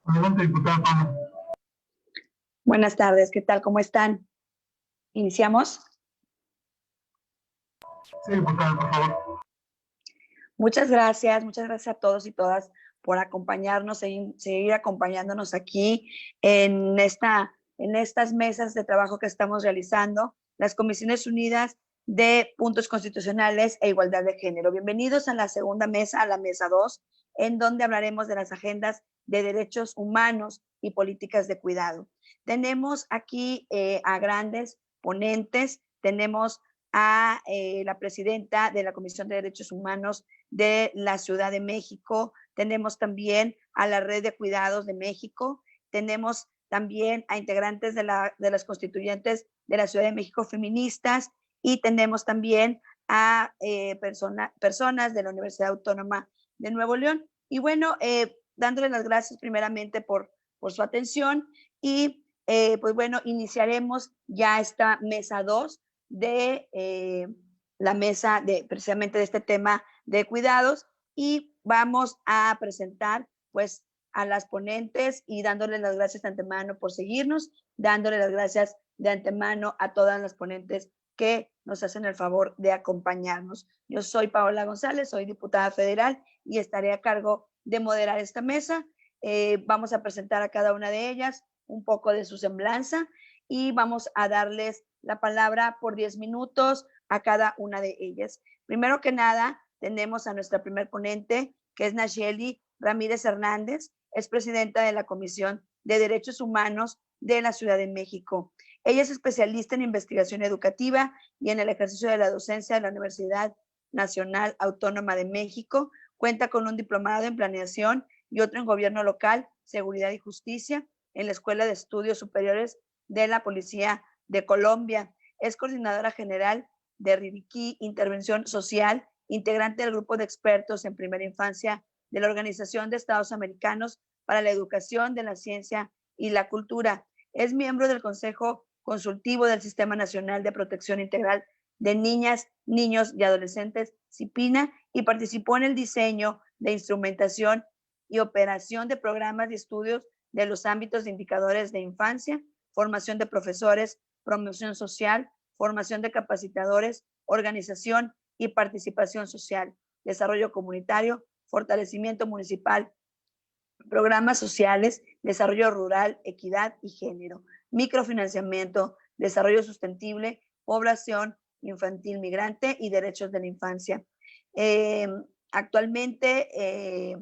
Adelante, diputada Paula. Buenas tardes, ¿qué tal? ¿Cómo están? ¿Iniciamos? Sí, diputada, por favor. Muchas gracias a todos y todas por acompañarnos, seguir acompañándonos aquí en estas mesas de trabajo que estamos realizando, las Comisiones Unidas de Puntos Constitucionales e Igualdad de Género. Bienvenidos a la segunda mesa, a la mesa 2, en donde hablaremos de las agendas de derechos humanos y políticas de cuidado. Tenemos aquí a grandes ponentes, tenemos a la presidenta de la Comisión de Derechos Humanos de la Ciudad de México, tenemos también a la Red de Cuidados de México, tenemos también a integrantes de las constituyentes de la Ciudad de México feministas y tenemos también a personas de la Universidad Autónoma de Nuevo León. Y bueno, dándoles las gracias primeramente por su atención y pues bueno, iniciaremos ya esta mesa 2 de la mesa precisamente de este tema de cuidados y vamos a presentar pues a las ponentes y dándoles las gracias de antemano por seguirnos, dándoles las gracias de antemano a todas las ponentes que nos hacen el favor de acompañarnos. Yo soy Paola González, soy diputada federal y estaré a cargo de moderar esta mesa. Vamos a presentar a cada una de ellas un poco de su semblanza y vamos a darles la palabra por 10 minutos a cada una de ellas. Primero que nada, tenemos a nuestra primer ponente, que es Nacheli Ramírez Hernández, es presidenta de la Comisión de Derechos Humanos de la Ciudad de México. Ella es especialista en investigación educativa y en el ejercicio de la docencia de la Universidad Nacional Autónoma de México. Cuenta con un diplomado en planeación y otro en gobierno local, seguridad y justicia en la Escuela de Estudios Superiores de la Policía de Colombia. Es coordinadora general de Ribiquí Intervención Social, integrante del grupo de expertos en primera infancia de la Organización de Estados Americanos para la Educación de la Ciencia y la Cultura. Es miembro del Consejo Consultivo del Sistema Nacional de Protección Integral de Niñas, Niños y Adolescentes, CIPINA, y participó en el diseño de instrumentación y operación de programas de estudios de los ámbitos de indicadores de infancia, formación de profesores, promoción social, formación de capacitadores, organización y participación social, desarrollo comunitario, fortalecimiento municipal, programas sociales, desarrollo rural, equidad y género, microfinanciamiento, desarrollo sostenible, población infantil migrante y derechos de la infancia. Actualmente,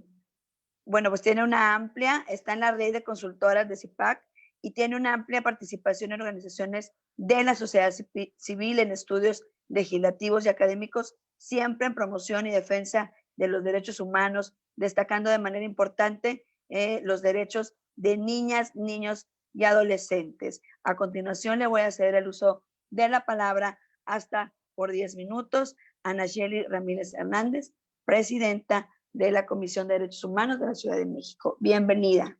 bueno, pues tiene está en la red de consultoras de CIPAC y tiene una amplia participación en organizaciones de la sociedad civil, en estudios legislativos y académicos, siempre en promoción y defensa de los derechos humanos, destacando de manera importante los derechos de niñas, niños y adolescentes. A continuación le voy a ceder el uso de la palabra hasta por 10 minutos a Nacheli Ramírez Hernández, presidenta de la Comisión de Derechos Humanos de la Ciudad de México. Bienvenida.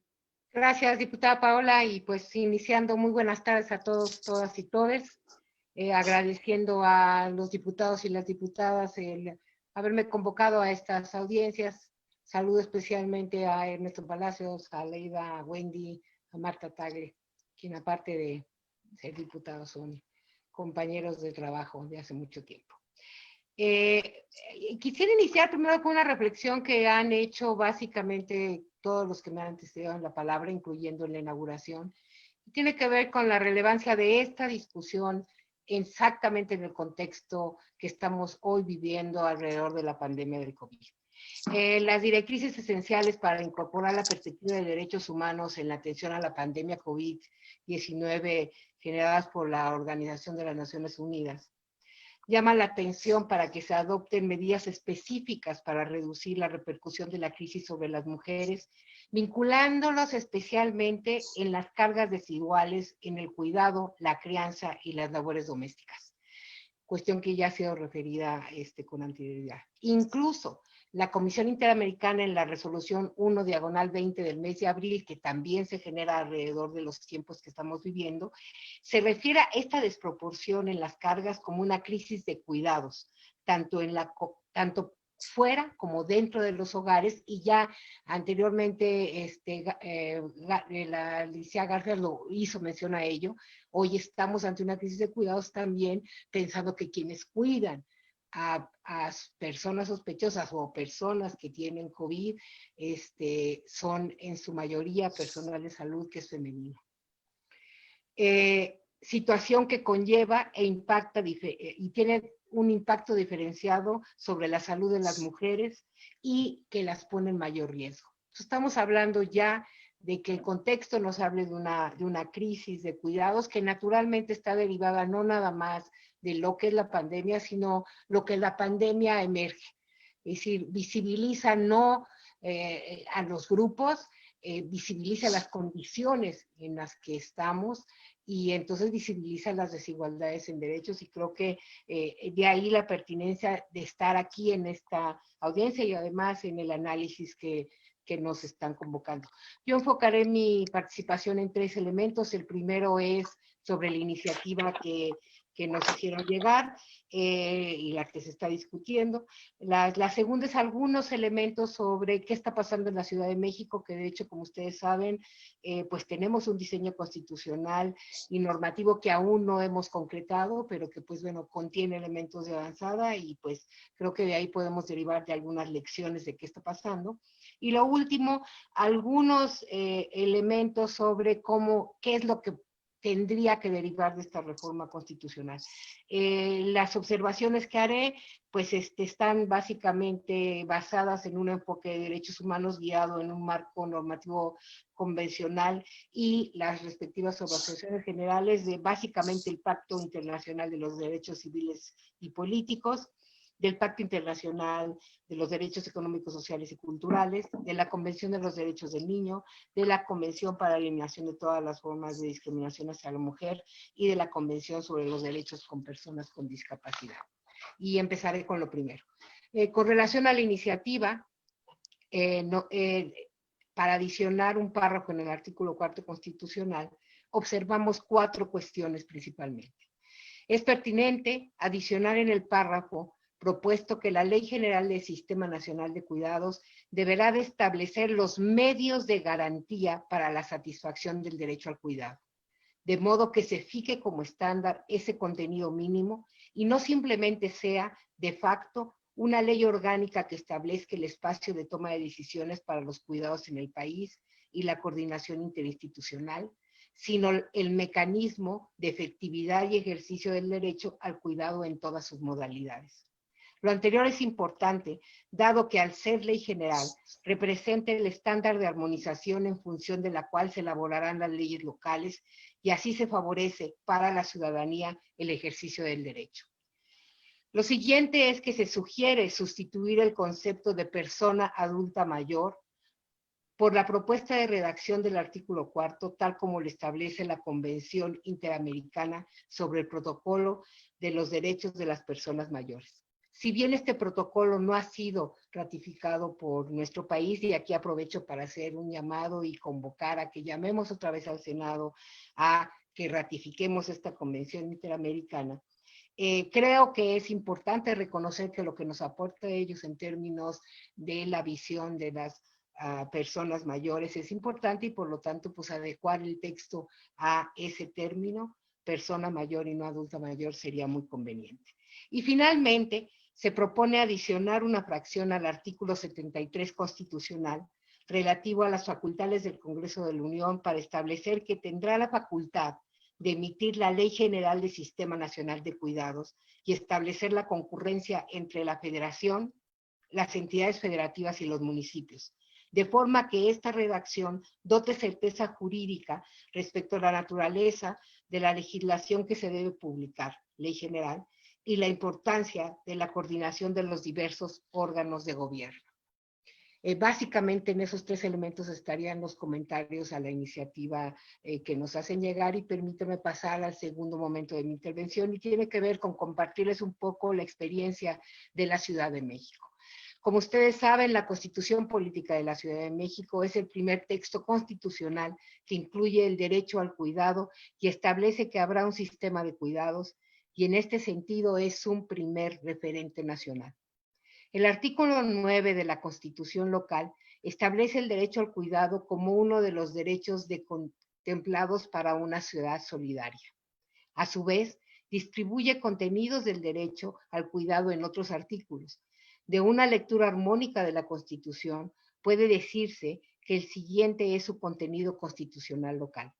Gracias, diputada Paola, y pues iniciando, muy buenas tardes a todos, todas y todes, agradeciendo a los diputados y las diputadas el haberme convocado a estas audiencias. Saludo especialmente a Ernesto Palacios, a Leida, a Wendy, a Marta Tagle, quien aparte de ser diputados son compañeros de trabajo de hace mucho tiempo. Quisiera iniciar primero con una reflexión que han hecho básicamente todos los que me han antecedido en la palabra, incluyendo en la inauguración. Tiene que ver con la relevancia de esta discusión exactamente en el contexto que estamos hoy viviendo alrededor de la pandemia del COVID. Las directrices esenciales para incorporar la perspectiva de derechos humanos en la atención a la pandemia COVID-19 generadas por la Organización de las Naciones Unidas llama la atención para que se adopten medidas específicas para reducir la repercusión de la crisis sobre las mujeres, vinculándolos especialmente en las cargas desiguales en el cuidado, la crianza y las labores domésticas. Cuestión que ya ha sido referida con anterioridad. Incluso la Comisión Interamericana en la resolución 1/20 del mes de abril, que también se genera alrededor de los tiempos que estamos viviendo, se refiere a esta desproporción en las cargas como una crisis de cuidados, tanto fuera como dentro de los hogares, y ya anteriormente la Alicia García lo hizo mención a ello. Hoy estamos ante una crisis de cuidados también, pensando que quienes cuidan a personas sospechosas o personas que tienen COVID son en su mayoría personal de salud que es femenino. Situación que conlleva e impacta y tiene un impacto diferenciado sobre la salud de las mujeres y que las pone en mayor riesgo. Estamos hablando ya de que el contexto nos hable de una crisis de cuidados que naturalmente está derivada no nada más de lo que es la pandemia, sino lo que la pandemia emerge. Es decir, visibiliza no a los grupos, visibiliza las condiciones en las que estamos, y entonces visibiliza las desigualdades en derechos, y creo que de ahí la pertinencia de estar aquí en esta audiencia y además en el análisis que nos están convocando. Yo enfocaré mi participación en 3 elementos. El primero es sobre la iniciativa que nos hicieron llegar y la que se está discutiendo. La segunda es algunos elementos sobre qué está pasando en la Ciudad de México, que de hecho, como ustedes saben, pues tenemos un diseño constitucional y normativo que aún no hemos concretado, pero que pues bueno, contiene elementos de avanzada, y pues creo que de ahí podemos derivar de algunas lecciones de qué está pasando. Y lo último, algunos elementos sobre qué es lo que tendría que derivar de esta reforma constitucional. Las observaciones que haré, pues están básicamente basadas en un enfoque de derechos humanos guiado en un marco normativo convencional y las respectivas observaciones generales de básicamente el Pacto Internacional de los Derechos Civiles y Políticos, del Pacto Internacional de los Derechos Económicos, Sociales y Culturales, de la Convención de los Derechos del Niño, de la Convención para la Eliminación de todas las formas de discriminación hacia la mujer y de la Convención sobre los Derechos con Personas con Discapacidad. Y empezaré con lo primero. Con relación a la iniciativa, para adicionar un párrafo en el artículo 4 constitucional, observamos 4 cuestiones principalmente. Es pertinente adicionar en el párrafo propuesto que la Ley General del Sistema Nacional de Cuidados deberá de establecer los medios de garantía para la satisfacción del derecho al cuidado, de modo que se fije como estándar ese contenido mínimo y no simplemente sea de facto una ley orgánica que establezca el espacio de toma de decisiones para los cuidados en el país y la coordinación interinstitucional, sino el mecanismo de efectividad y ejercicio del derecho al cuidado en todas sus modalidades. Lo anterior es importante, dado que al ser ley general, representa el estándar de armonización en función de la cual se elaborarán las leyes locales, y así se favorece para la ciudadanía el ejercicio del derecho. Lo siguiente es que se sugiere sustituir el concepto de persona adulta mayor por la propuesta de redacción del artículo 4, tal como lo establece la Convención Interamericana sobre el Protocolo de los Derechos de las Personas Mayores. Si bien este protocolo no ha sido ratificado por nuestro país, y aquí aprovecho para hacer un llamado y convocar a que llamemos otra vez al Senado a que ratifiquemos esta Convención Interamericana, creo que es importante reconocer que lo que nos aporta ellos en términos de la visión de las personas mayores es importante, y por lo tanto pues adecuar el texto a ese término, persona mayor y no adulta mayor, sería muy conveniente. Y finalmente se propone adicionar una fracción al artículo 73 constitucional relativo a las facultades del Congreso de la Unión para establecer que tendrá la facultad de emitir la Ley General del Sistema Nacional de Cuidados y establecer la concurrencia entre la Federación, las entidades federativas y los municipios, de forma que esta redacción dote certeza jurídica respecto a la naturaleza de la legislación que se debe publicar, Ley General, y la importancia de la coordinación de los diversos órganos de gobierno. Básicamente en esos 3 elementos estarían los comentarios a la iniciativa que nos hacen llegar, y permíteme pasar al segundo momento de mi intervención, y tiene que ver con compartirles un poco la experiencia de la Ciudad de México. Como ustedes saben, la Constitución Política de la Ciudad de México es el primer texto constitucional que incluye el derecho al cuidado y establece que habrá un sistema de cuidados, y en este sentido es un primer referente nacional. El artículo 9 de la Constitución local establece el derecho al cuidado como uno de los derechos contemplados para una ciudad solidaria. A su vez, distribuye contenidos del derecho al cuidado en otros artículos. De una lectura armónica de la Constitución, puede decirse que el siguiente es su contenido constitucional local.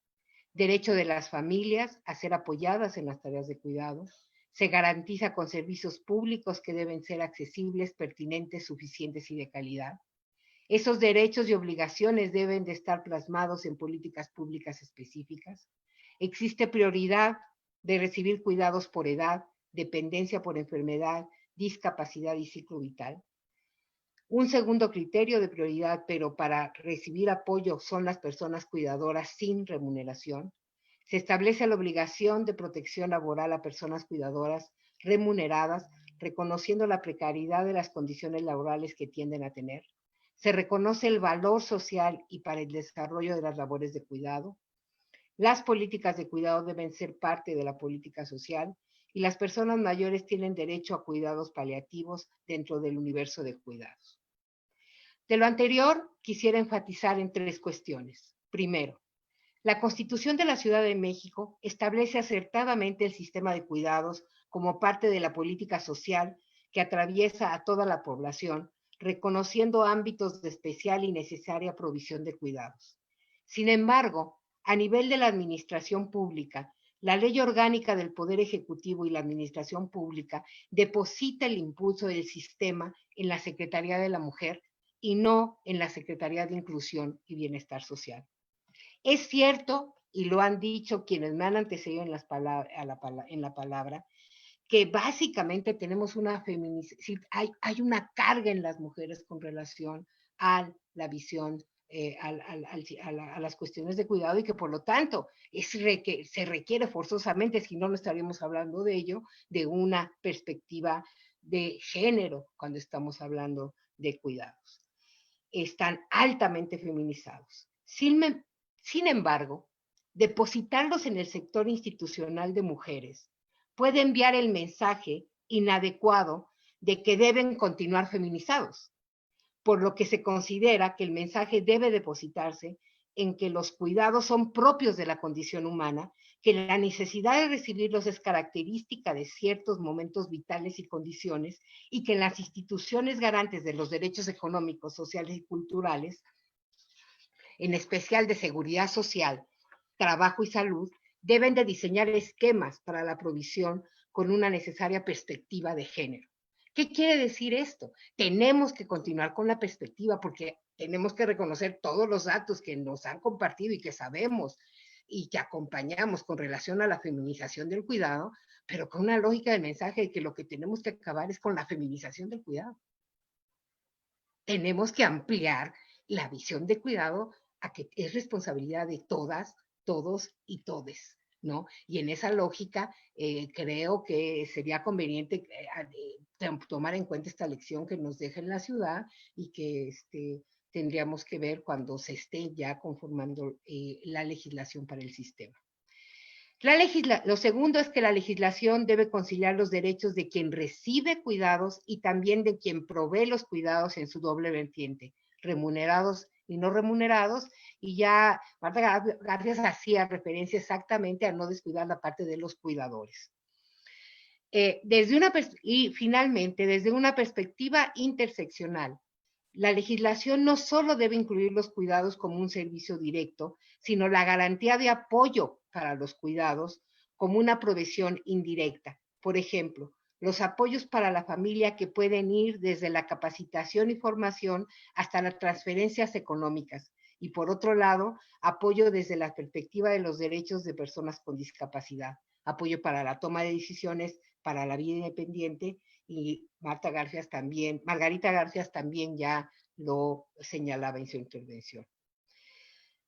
Derecho de las familias a ser apoyadas en las tareas de cuidado. Se garantiza con servicios públicos que deben ser accesibles, pertinentes, suficientes y de calidad. Esos derechos y obligaciones deben de estar plasmados en políticas públicas específicas. Existe prioridad de recibir cuidados por edad, dependencia por enfermedad, discapacidad y ciclo vital. Un segundo criterio de prioridad, pero para recibir apoyo, son las personas cuidadoras sin remuneración. Se establece la obligación de protección laboral a personas cuidadoras remuneradas, reconociendo la precariedad de las condiciones laborales que tienden a tener. Se reconoce el valor social y para el desarrollo de las labores de cuidado. Las políticas de cuidado deben ser parte de la política social y las personas mayores tienen derecho a cuidados paliativos dentro del universo de cuidados. De lo anterior, quisiera enfatizar en 3 cuestiones. Primero, la Constitución de la Ciudad de México establece acertadamente el sistema de cuidados como parte de la política social que atraviesa a toda la población, reconociendo ámbitos de especial y necesaria provisión de cuidados. Sin embargo, a nivel de la administración pública, la Ley Orgánica del Poder Ejecutivo y la Administración Pública deposita el impulso del sistema en la Secretaría de la Mujer y no en la Secretaría de Inclusión y Bienestar Social. Es cierto, y lo han dicho quienes me han antecedido en la palabra, que básicamente tenemos una feminización, hay una carga en las mujeres con relación a la visión, a las cuestiones de cuidado y que por lo tanto se requiere forzosamente, si no, no estaríamos hablando de ello, de una perspectiva de género cuando estamos hablando de cuidados. Están altamente feminizados. Sin embargo, depositarlos en el sector institucional de mujeres puede enviar el mensaje inadecuado de que deben continuar feminizados, por lo que se considera que el mensaje debe depositarse en que los cuidados son propios de la condición humana, que la necesidad de recibirlos es característica de ciertos momentos vitales y condiciones, y que las instituciones garantes de los derechos económicos, sociales y culturales, en especial de seguridad social, trabajo y salud, deben de diseñar esquemas para la provisión con una necesaria perspectiva de género. ¿Qué quiere decir esto? Tenemos que continuar con la perspectiva porque tenemos que reconocer todos los datos que nos han compartido y que sabemos y que acompañamos con relación a la feminización del cuidado, pero con una lógica del mensaje de que lo que tenemos que acabar es con la feminización del cuidado. Tenemos que ampliar la visión de cuidado a que es responsabilidad de todas, todos y todes, ¿no? Y en esa lógica creo que sería conveniente tomar en cuenta esta lección que nos deja en la ciudad y que tendríamos que ver cuando se esté ya conformando la legislación para el sistema. Lo segundo es que la legislación debe conciliar los derechos de quien recibe cuidados y también de quien provee los cuidados en su doble vertiente, remunerados y no remunerados, y ya Marta García hacía referencia exactamente a no descuidar la parte de los cuidadores. Y finalmente, desde una perspectiva interseccional, la legislación no solo debe incluir los cuidados como un servicio directo, sino la garantía de apoyo para los cuidados como una provisión indirecta. Por ejemplo, los apoyos para la familia que pueden ir desde la capacitación y formación hasta las transferencias económicas. Y por otro lado, apoyo desde la perspectiva de los derechos de personas con discapacidad, apoyo para la toma de decisiones, para la vida independiente, y Margarita García también ya lo señalaba en su intervención.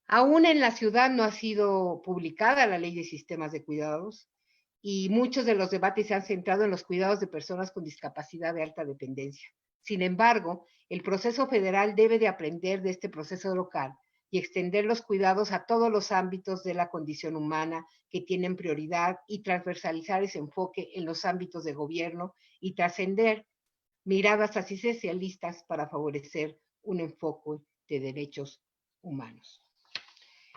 Aún en la ciudad no ha sido publicada la ley de sistemas de cuidados y muchos de los debates se han centrado en los cuidados de personas con discapacidad de alta dependencia. Sin embargo, el proceso federal debe de aprender de este proceso local y extender los cuidados a todos los ámbitos de la condición humana que tienen prioridad y transversalizar ese enfoque en los ámbitos de gobierno y trascender miradas asistencialistas para favorecer un enfoque de derechos humanos.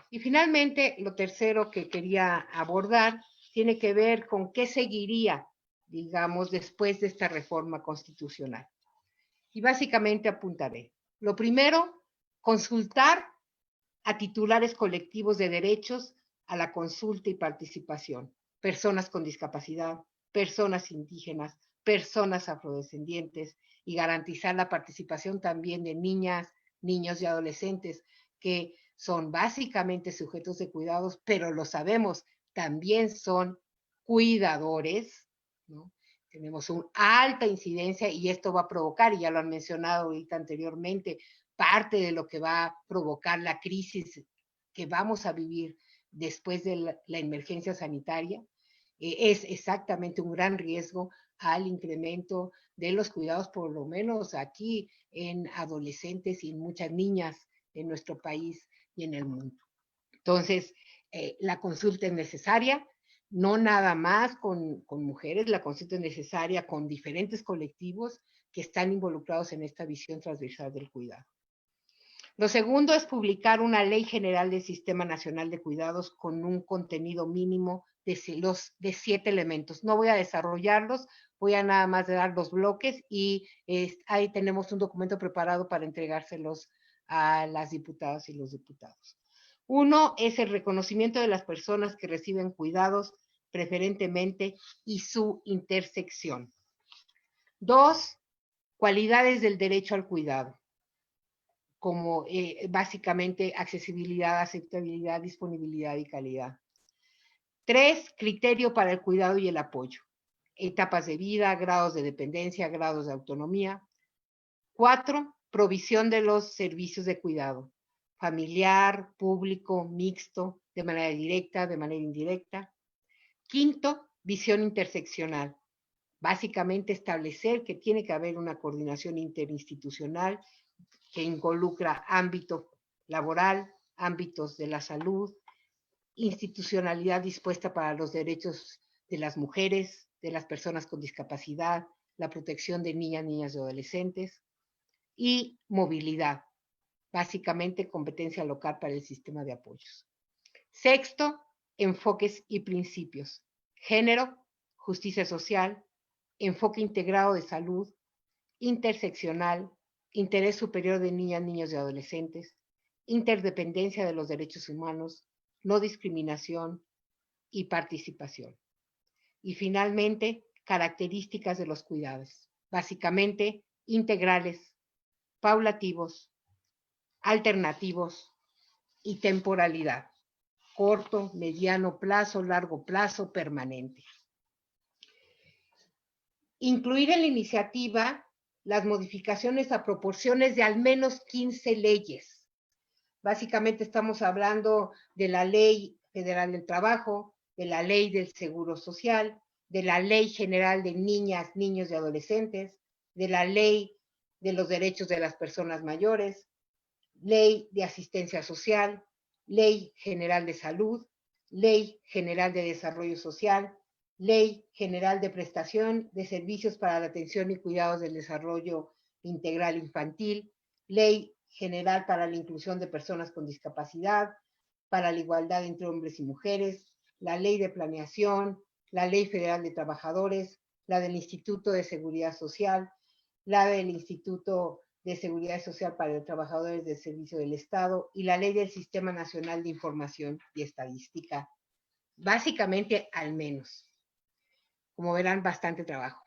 Y finalmente, lo tercero que quería abordar tiene que ver con qué seguiría, digamos, después de esta reforma constitucional. Y básicamente apuntaré. Lo primero, consultar a titulares colectivos de derechos a la consulta y participación, personas con discapacidad, personas indígenas, personas afrodescendientes, y garantizar la participación también de niñas, niños y adolescentes que son básicamente sujetos de cuidados, pero lo sabemos, también son cuidadores, ¿no? Tenemos una alta incidencia y esto va a provocar, y ya lo han mencionado ahorita anteriormente, parte de lo que va a provocar la crisis que vamos a vivir después de la emergencia sanitaria, es exactamente un gran riesgo al incremento de los cuidados, por lo menos aquí en adolescentes y en muchas niñas en nuestro país y en el mundo. Entonces, la consulta es necesaria, no nada más con mujeres, la consulta es necesaria con diferentes colectivos que están involucrados en esta visión transversal del cuidado. Lo segundo es publicar una ley general del Sistema Nacional de Cuidados con un contenido mínimo de 7 elementos. No voy a desarrollarlos, voy a nada más dar los bloques y ahí tenemos un documento preparado para entregárselos a las diputadas y los diputados. Uno es el reconocimiento de las personas que reciben cuidados preferentemente y su intersección. 2, cualidades del derecho al cuidado, como básicamente accesibilidad, aceptabilidad, disponibilidad y calidad. 3, criterio para el cuidado y el apoyo, etapas de vida, grados de dependencia, grados de autonomía. 4, provisión de los servicios de cuidado, familiar, público, mixto, de manera directa, de manera indirecta. 5, visión interseccional, básicamente establecer que tiene que haber una coordinación interinstitucional que involucra ámbito laboral, ámbitos de la salud, institucionalidad dispuesta para los derechos de las mujeres, de las personas con discapacidad, la protección de niñas, niñas y adolescentes, y movilidad, básicamente competencia local para el sistema de apoyos. 6, enfoques y principios, género, justicia social, enfoque integrado de salud, interseccional, interés superior de niñas, niños y adolescentes, interdependencia de los derechos humanos, no discriminación y participación. Y finalmente, características de los cuidados, básicamente integrales, paulativos, alternativos y temporalidad, corto, mediano plazo, largo plazo, permanente. Incluir en la iniciativa las modificaciones a proporciones de al menos 15 leyes. Básicamente estamos hablando de la Ley Federal del Trabajo, de la Ley del Seguro Social, de la Ley General de Niñas, Niños y Adolescentes, de la Ley de los Derechos de las Personas Mayores, Ley de Asistencia Social, Ley General de Salud, Ley General de Desarrollo Social, Ley General de Prestación de Servicios para la Atención y Cuidados del Desarrollo Integral Infantil, Ley General para la Inclusión de Personas con Discapacidad, para la igualdad entre hombres y mujeres, la Ley de Planeación, la Ley Federal de Trabajadores, la del Instituto de Seguridad Social, la del Instituto de Seguridad Social para los Trabajadores del Servicio del Estado y la Ley del Sistema Nacional de Información y Estadística. Básicamente, al menos. Como verán, bastante trabajo.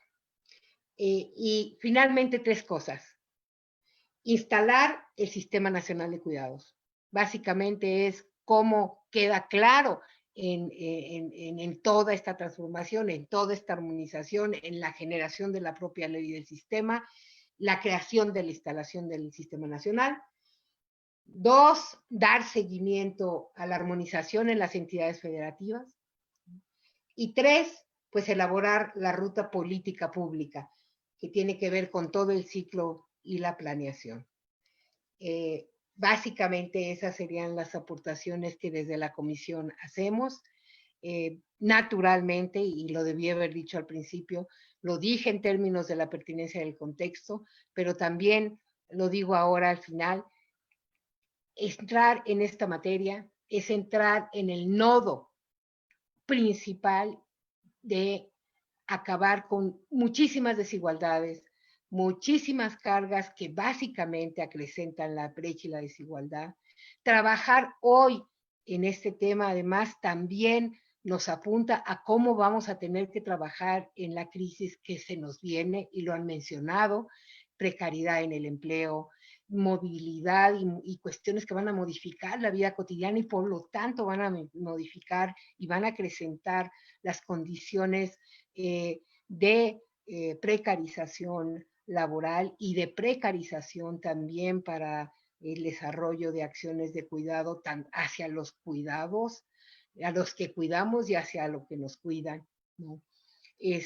Y finalmente, 3 cosas. Instalar el Sistema Nacional de Cuidados. Básicamente es cómo queda claro en toda esta transformación, en toda esta armonización, en la generación de la propia ley del sistema, la creación de la instalación del Sistema Nacional. 2, dar seguimiento a la armonización en las entidades federativas. Y 3, pues elaborar la ruta política pública, que tiene que ver con todo el ciclo y la planeación. Básicamente esas serían las aportaciones que desde la comisión hacemos. Naturalmente, y lo debí haber dicho al principio, lo dije en términos de la pertinencia del contexto, pero también lo digo ahora al final, entrar en esta materia es entrar en el nodo principal de acabar con muchísimas desigualdades, muchísimas cargas que básicamente acrecentan la brecha y la desigualdad. Trabajar hoy en este tema, además, también nos apunta a cómo vamos a tener que trabajar en la crisis que se nos viene, y lo han mencionado, precariedad en el empleo, movilidad y cuestiones que van a modificar la vida cotidiana y por lo tanto van a modificar y van a acrecentar las condiciones de precarización laboral y de precarización también para el desarrollo de acciones de cuidado hacia los cuidados, a los que cuidamos y hacia lo que nos cuidan, ¿no? Y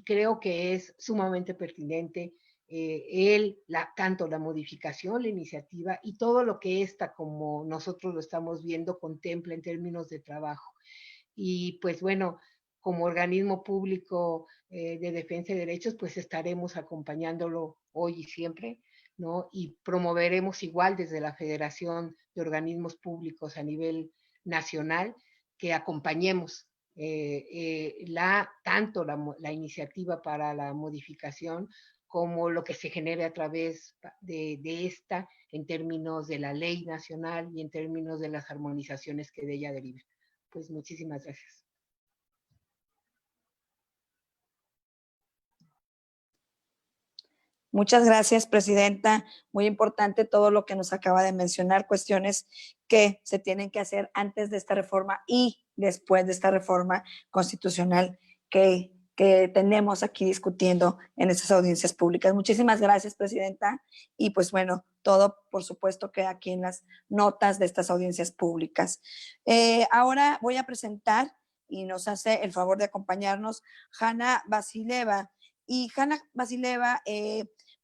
creo que es sumamente pertinente tanto la modificación, la iniciativa y todo lo que esta, como nosotros lo estamos viendo, contempla en términos de trabajo. Y pues bueno, como organismo público de defensa de derechos, pues estaremos acompañándolo hoy y siempre, ¿no? Y promoveremos igual desde la Federación de Organismos Públicos a nivel nacional que acompañemos tanto la iniciativa para la modificación como lo que se genere a través de esta en términos de la ley nacional y en términos de las armonizaciones que de ella deriven. Pues muchísimas gracias. Muchas gracias, presidenta. Muy importante todo lo que nos acaba de mencionar, cuestiones que se tienen que hacer antes de esta reforma y después de esta reforma constitucional que tenemos aquí discutiendo en estas audiencias públicas. Muchísimas gracias, presidenta. Y pues bueno, todo por supuesto queda aquí en las notas de estas audiencias públicas. Ahora voy a presentar y nos hace el favor de acompañarnos Hanna Vasileva. Y Hanna Vasileva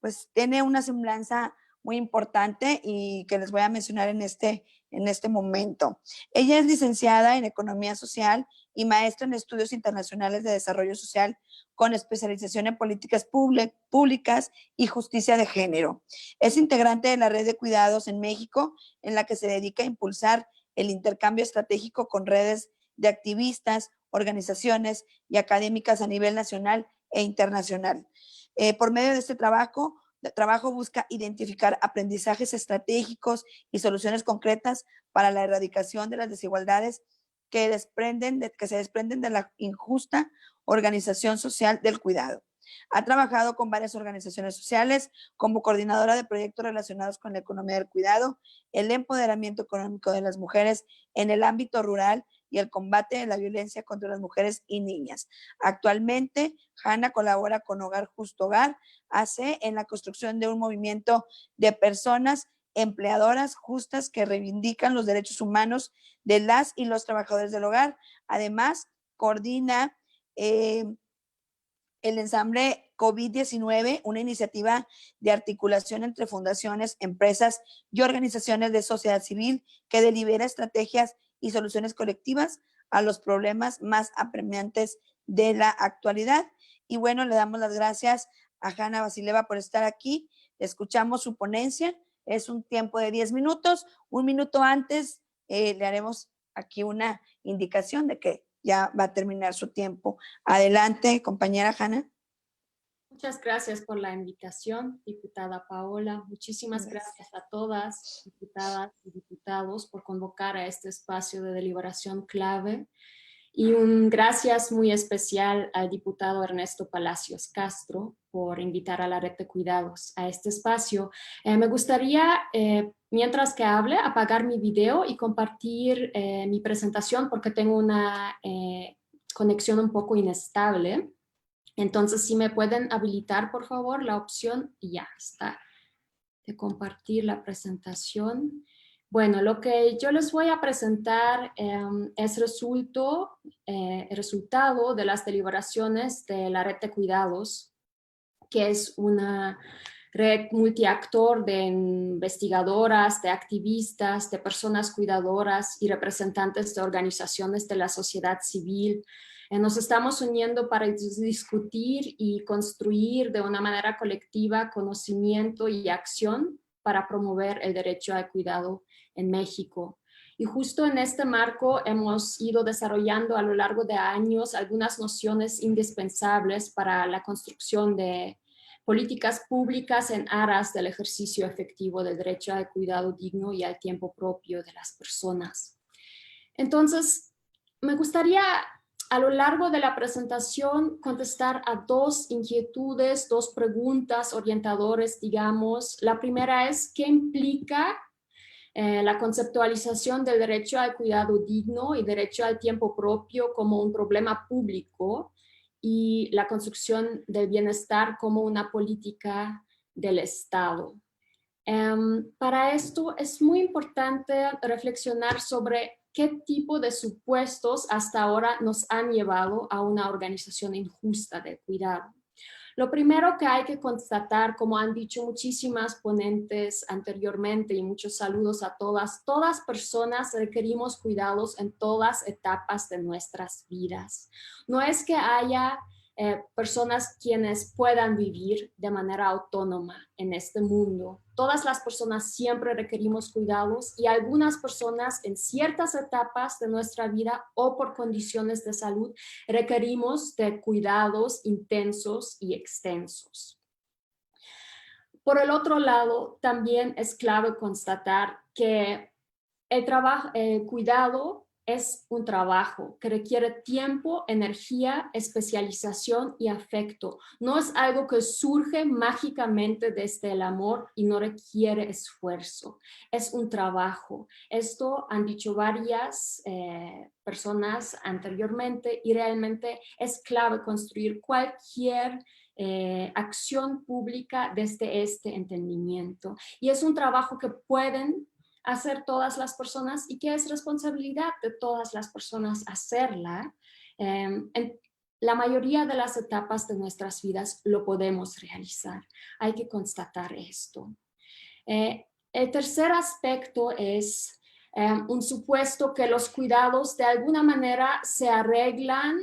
pues tiene una semblanza muy importante y que les voy a mencionar en este momento. Ella es licenciada en Economía Social y maestra en Estudios Internacionales de Desarrollo Social con especialización en políticas públicas y justicia de género. Es integrante de la Red de Cuidados en México, en la que se dedica a impulsar el intercambio estratégico con redes de activistas, organizaciones y académicas a nivel nacional e internacional. Por medio de este trabajo busca identificar aprendizajes estratégicos y soluciones concretas para la erradicación de las desigualdades que se desprenden de la injusta organización social del cuidado. Ha trabajado con varias organizaciones sociales como coordinadora de proyectos relacionados con la economía del cuidado, el empoderamiento económico de las mujeres en el ámbito rural y el combate de la violencia contra las mujeres y niñas. Actualmente, Hanna colabora con Hogar Justo Hogar, AC, en la construcción de un movimiento de personas empleadoras justas que reivindican los derechos humanos de las y los trabajadores del hogar. Además, coordina el ensamble COVID-19, una iniciativa de articulación entre fundaciones, empresas y organizaciones de sociedad civil que delibera estrategias y soluciones colectivas a los problemas más apremiantes de la actualidad. Y bueno, le damos las gracias a Hanna Vasileva por estar aquí. Escuchamos su ponencia. Es un tiempo de 10 minutos. Un minuto antes le haremos aquí una indicación de que ya va a terminar su tiempo. Adelante, compañera Hanna. Muchas gracias por la invitación, diputada Paola. Muchísimas gracias a todas, diputadas y diputados, por convocar a este espacio de deliberación clave. Y un gracias muy especial al diputado Ernesto Palacios Castro por invitar a la Red de Cuidados a este espacio. Me gustaría, mientras que hable, apagar mi video y compartir mi presentación porque tengo una conexión un poco inestable. Entonces, si me pueden habilitar, por favor, la opción, y ya está, de compartir la presentación. Bueno, lo que yo les voy a presentar es el resultado de las deliberaciones de la Red de Cuidados, que es una red multiactor de investigadoras, de activistas, de personas cuidadoras y representantes de organizaciones de la sociedad civil, Nos estamos uniendo para discutir y construir de una manera colectiva conocimiento y acción para promover el derecho al cuidado en México. Y justo en este marco hemos ido desarrollando a lo largo de años algunas nociones indispensables para la construcción de políticas públicas en aras del ejercicio efectivo del derecho al cuidado digno y al tiempo propio de las personas. Entonces, me gustaría a lo largo de la presentación contestar a dos inquietudes, dos preguntas orientadores, digamos. La primera es, ¿qué implica la conceptualización del derecho al cuidado digno y derecho al tiempo propio como un problema público y la construcción del bienestar como una política del Estado? Para esto es muy importante reflexionar sobre qué tipo de supuestos hasta ahora nos han llevado a una organización injusta de cuidado. Lo primero que hay que constatar, como han dicho muchísimas ponentes anteriormente, y muchos saludos a todas personas requerimos cuidados en todas etapas de nuestras vidas. No es que haya personas quienes puedan vivir de manera autónoma en este mundo. Todas las personas siempre requerimos cuidados y algunas personas en ciertas etapas de nuestra vida o por condiciones de salud requerimos de cuidados intensos y extensos. Por el otro lado, también es clave constatar que el cuidado es un trabajo que requiere tiempo, energía, especialización y afecto. No es algo que surge mágicamente desde el amor y no requiere esfuerzo. Es un trabajo. Esto han dicho varias personas anteriormente y realmente es clave construir cualquier acción pública desde este entendimiento. Y es un trabajo que pueden hacer todas las personas y que es responsabilidad de todas las personas hacerla. En la mayoría de las etapas de nuestras vidas lo podemos realizar. Hay que constatar esto. El tercer aspecto es un supuesto que los cuidados de alguna manera se arreglan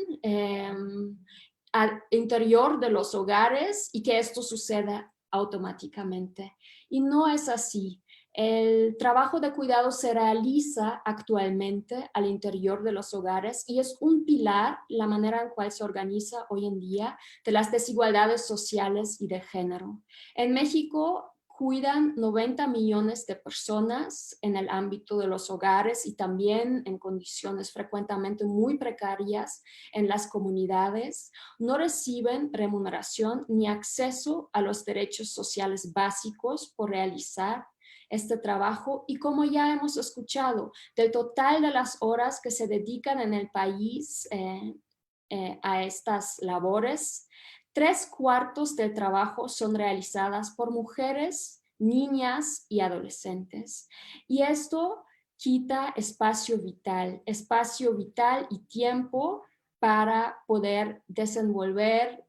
al interior de los hogares y que esto suceda automáticamente. Y no es así. El trabajo de cuidado se realiza actualmente al interior de los hogares y es un pilar, la manera en cual se organiza hoy en día, de las desigualdades sociales y de género. En México cuidan 90 millones de personas en el ámbito de los hogares y también en condiciones frecuentemente muy precarias en las comunidades. No reciben remuneración ni acceso a los derechos sociales básicos por realizar este trabajo y como ya hemos escuchado, del total de las horas que se dedican en el país a estas labores, 3/4 del trabajo son realizadas por mujeres, niñas y adolescentes. Y esto quita espacio vital y tiempo para poder desenvolver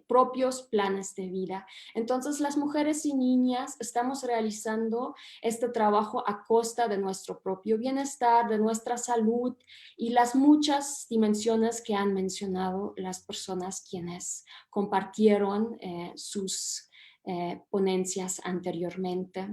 propios planes de vida. Entonces las mujeres y niñas estamos realizando este trabajo a costa de nuestro propio bienestar, de nuestra salud y las muchas dimensiones que han mencionado las personas quienes compartieron sus ponencias anteriormente.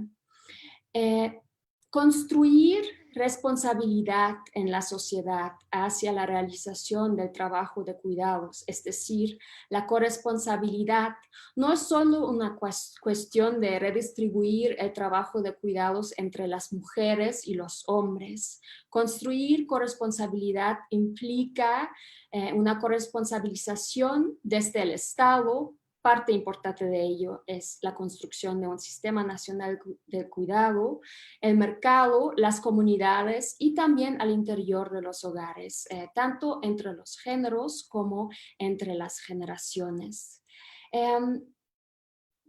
Construir responsabilidad en la sociedad hacia la realización del trabajo de cuidados, es decir, la corresponsabilidad, no es solo una cuestión de redistribuir el trabajo de cuidados entre las mujeres y los hombres. Construir corresponsabilidad implica una corresponsabilización desde el Estado. Parte importante de ello es la construcción de un sistema nacional del cuidado, el mercado, las comunidades y también al interior de los hogares, tanto entre los géneros como entre las generaciones.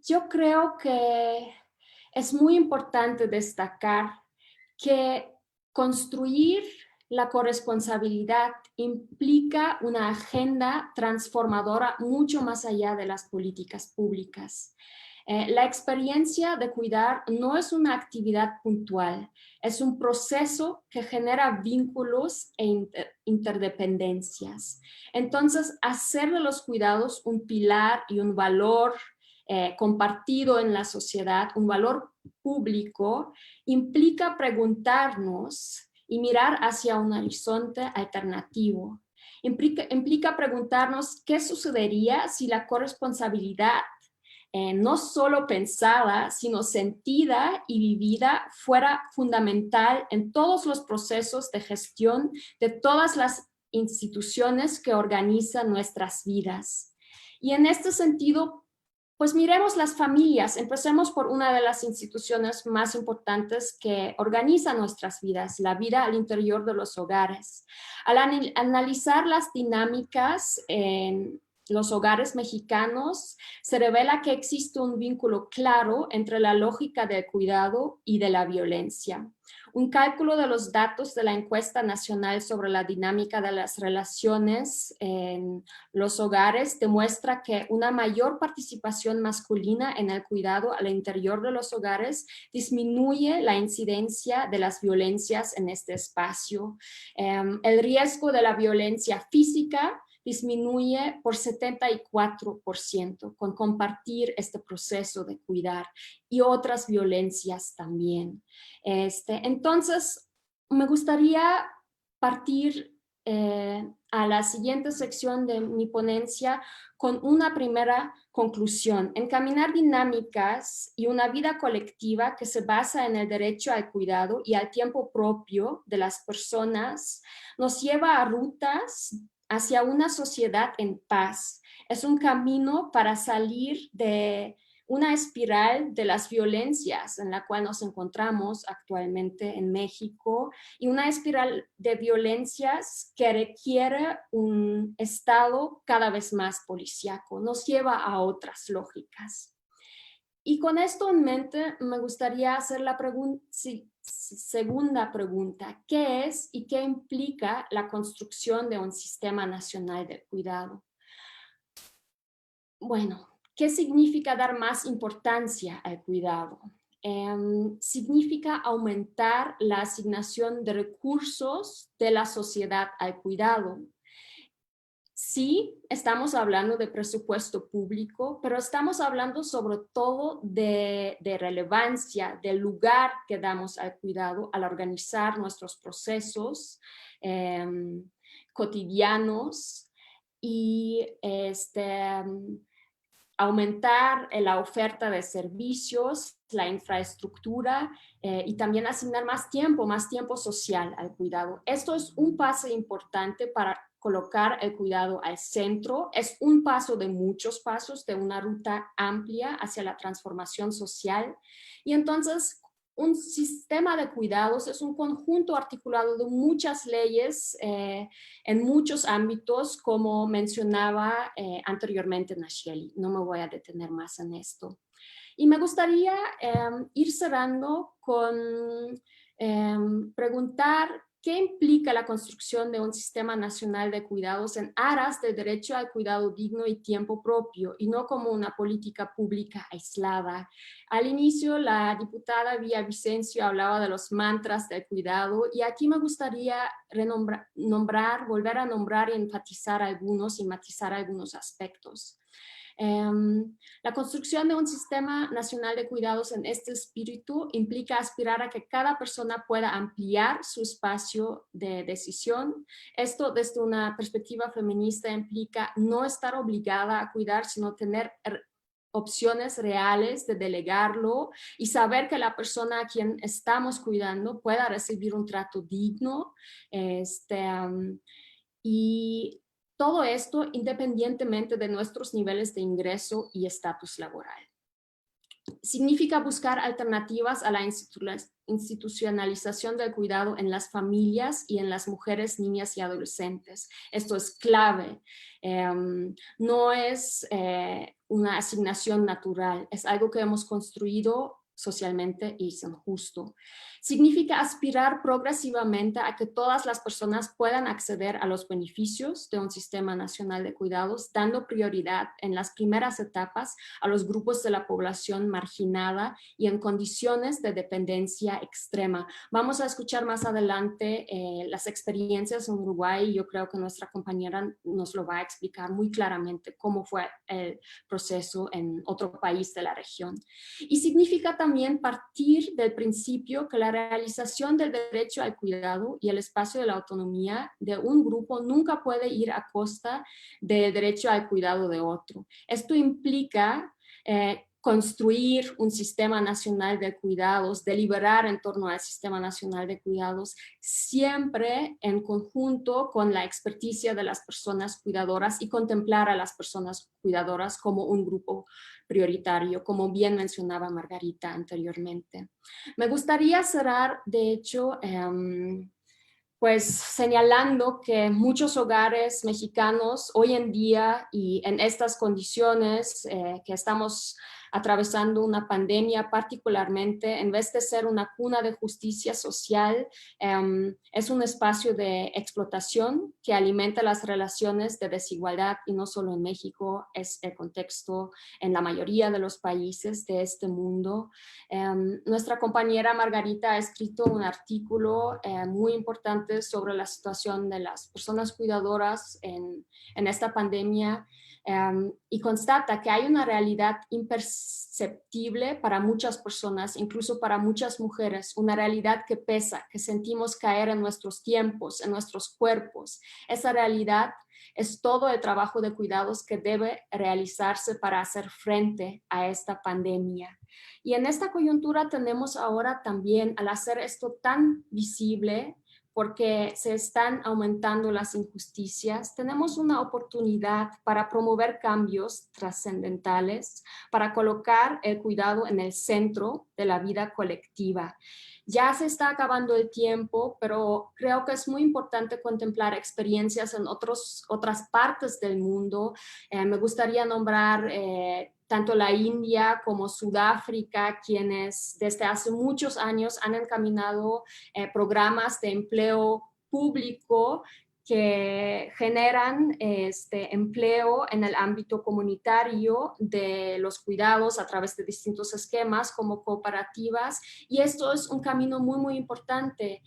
Yo creo que es muy importante destacar que construir la corresponsabilidad implica una agenda transformadora mucho más allá de las políticas públicas. La experiencia de cuidar no es una actividad puntual, es un proceso que genera vínculos e interdependencias. Entonces, hacer de los cuidados un pilar y un valor compartido en la sociedad, un valor público, implica preguntarnos y mirar hacia un horizonte alternativo. Implica preguntarnos qué sucedería si la corresponsabilidad no solo pensada, sino sentida y vivida fuera fundamental en todos los procesos de gestión de todas las instituciones que organizan nuestras vidas. Y en este sentido, pues miremos las familias. Empecemos por una de las instituciones más importantes que organiza nuestras vidas, la vida al interior de los hogares. Al analizar las dinámicas en los hogares mexicanos, se revela que existe un vínculo claro entre la lógica del cuidado y de la violencia. Un cálculo de los datos de la encuesta nacional sobre la dinámica de las relaciones en los hogares demuestra que una mayor participación masculina en el cuidado al interior de los hogares disminuye la incidencia de las violencias en este espacio. El riesgo de la violencia física disminuye por 74% con compartir este proceso de cuidar y otras violencias también. Entonces, me gustaría partir a la siguiente sección de mi ponencia con una primera conclusión: encaminar dinámicas y una vida colectiva que se basa en el derecho al cuidado y al tiempo propio de las personas nos lleva a rutas hacia una sociedad en paz. Es un camino para salir de una espiral de las violencias en la cual nos encontramos actualmente en México, y una espiral de violencias que requiere un Estado cada vez más policíaco, nos lleva a otras lógicas. Y con esto en mente me gustaría hacer la segunda pregunta: ¿qué es y qué implica la construcción de un sistema nacional de cuidado? Bueno, ¿qué significa dar más importancia al cuidado? Significa aumentar la asignación de recursos de la sociedad al cuidado. Sí, estamos hablando de presupuesto público, pero estamos hablando sobre todo de relevancia, del lugar que damos al cuidado al organizar nuestros procesos cotidianos, y aumentar la oferta de servicios, la infraestructura y también asignar más tiempo social al cuidado. Esto es un paso importante para colocar el cuidado al centro. Es un paso de muchos pasos de una ruta amplia hacia la transformación social. Y entonces, un sistema de cuidados es un conjunto articulado de muchas leyes en muchos ámbitos, como mencionaba anteriormente Nacheli. No me voy a detener más en esto. Y me gustaría ir cerrando con preguntar qué implica la construcción de un sistema nacional de cuidados en aras del derecho al cuidado digno y tiempo propio, y no como una política pública aislada. Al inicio, la diputada Villavicencio hablaba de los mantras del cuidado, y aquí me gustaría volver a nombrar y enfatizar algunos y matizar algunos aspectos. La construcción de un sistema nacional de cuidados en este espíritu implica aspirar a que cada persona pueda ampliar su espacio de decisión. Esto, desde una perspectiva feminista, implica no estar obligada a cuidar, sino tener opciones reales de delegarlo y saber que la persona a quien estamos cuidando pueda recibir un trato digno. Y todo esto independientemente de nuestros niveles de ingreso y estatus laboral. Significa buscar alternativas a la institucionalización del cuidado en las familias y en las mujeres, niñas y adolescentes. Esto es clave. No es una asignación natural, es algo que hemos construido socialmente y es injusto. Significa aspirar progresivamente a que todas las personas puedan acceder a los beneficios de un sistema nacional de cuidados, dando prioridad en las primeras etapas a los grupos de la población marginada y en condiciones de dependencia extrema. Vamos a escuchar más adelante las experiencias en Uruguay. Yo creo que nuestra compañera nos lo va a explicar muy claramente cómo fue el proceso en otro país de la región. Y significa también partir del principio que la realización del derecho al cuidado y el espacio de la autonomía de un grupo nunca puede ir a costa del derecho al cuidado de otro. Esto implica construir un sistema nacional de cuidados, deliberar en torno al sistema nacional de cuidados, siempre en conjunto con la experticia de las personas cuidadoras y contemplar a las personas cuidadoras como un grupo prioritario, como bien mencionaba Margarita anteriormente. Me gustaría cerrar, de hecho, pues señalando que muchos hogares mexicanos hoy en día y en estas condiciones que estamos atravesando una pandemia particularmente, en vez de ser una cuna de justicia social, es un espacio de explotación que alimenta las relaciones de desigualdad, y no solo en México, es el contexto en la mayoría de los países de este mundo. Nuestra compañera Margarita ha escrito un artículo muy importante sobre la situación de las personas cuidadoras en esta pandemia, y constata que hay una realidad imperceptible para muchas personas, incluso para muchas mujeres, una realidad que pesa, que sentimos caer en nuestros tiempos, en nuestros cuerpos. Esa realidad es todo el trabajo de cuidados que debe realizarse para hacer frente a esta pandemia. Y en esta coyuntura tenemos ahora también, al hacer esto tan visible, porque se están aumentando las injusticias, tenemos una oportunidad para promover cambios trascendentales, para colocar el cuidado en el centro de la vida colectiva. Ya se está acabando el tiempo, pero creo que es muy importante contemplar experiencias en otras partes del mundo. Me gustaría nombrar tanto la India como Sudáfrica, quienes desde hace muchos años han encaminado programas de empleo público que generan empleo en el ámbito comunitario de los cuidados a través de distintos esquemas como cooperativas, y esto es un camino muy, muy importante,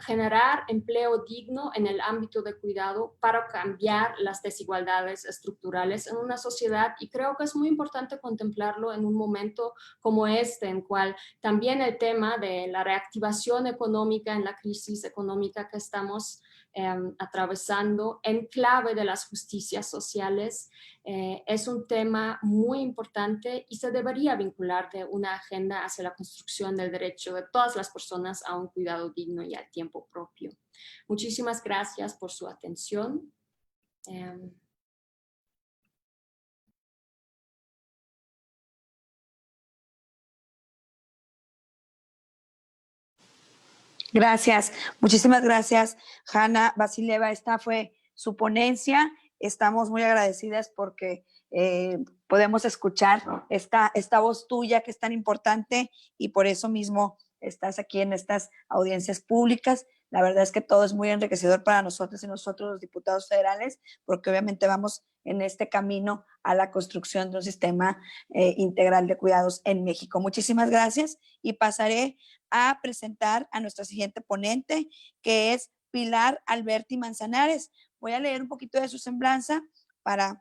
generar empleo digno en el ámbito de cuidado para cambiar las desigualdades estructurales en una sociedad, y creo que es muy importante contemplarlo en un momento como este, en cual también el tema de la reactivación económica en la crisis económica que estamos atravesando en clave de las justicias sociales es un tema muy importante y se debería vincular de una agenda hacia la construcción del derecho de todas las personas a un cuidado digno y al tiempo propio. Muchísimas gracias por su atención. Gracias, muchísimas gracias, Hanna Vasileva. Esta fue su ponencia. Estamos muy agradecidas porque podemos escuchar esta voz tuya que es tan importante, y por eso mismo estás aquí en estas audiencias públicas. La verdad es que todo es muy enriquecedor para nosotros y nosotros los diputados federales, porque obviamente vamos en este camino a la construcción de un sistema integral de cuidados en México. Muchísimas gracias, y pasaré a presentar a nuestra siguiente ponente, que es Pilar Alberti Manzanares. Voy a leer un poquito de su semblanza para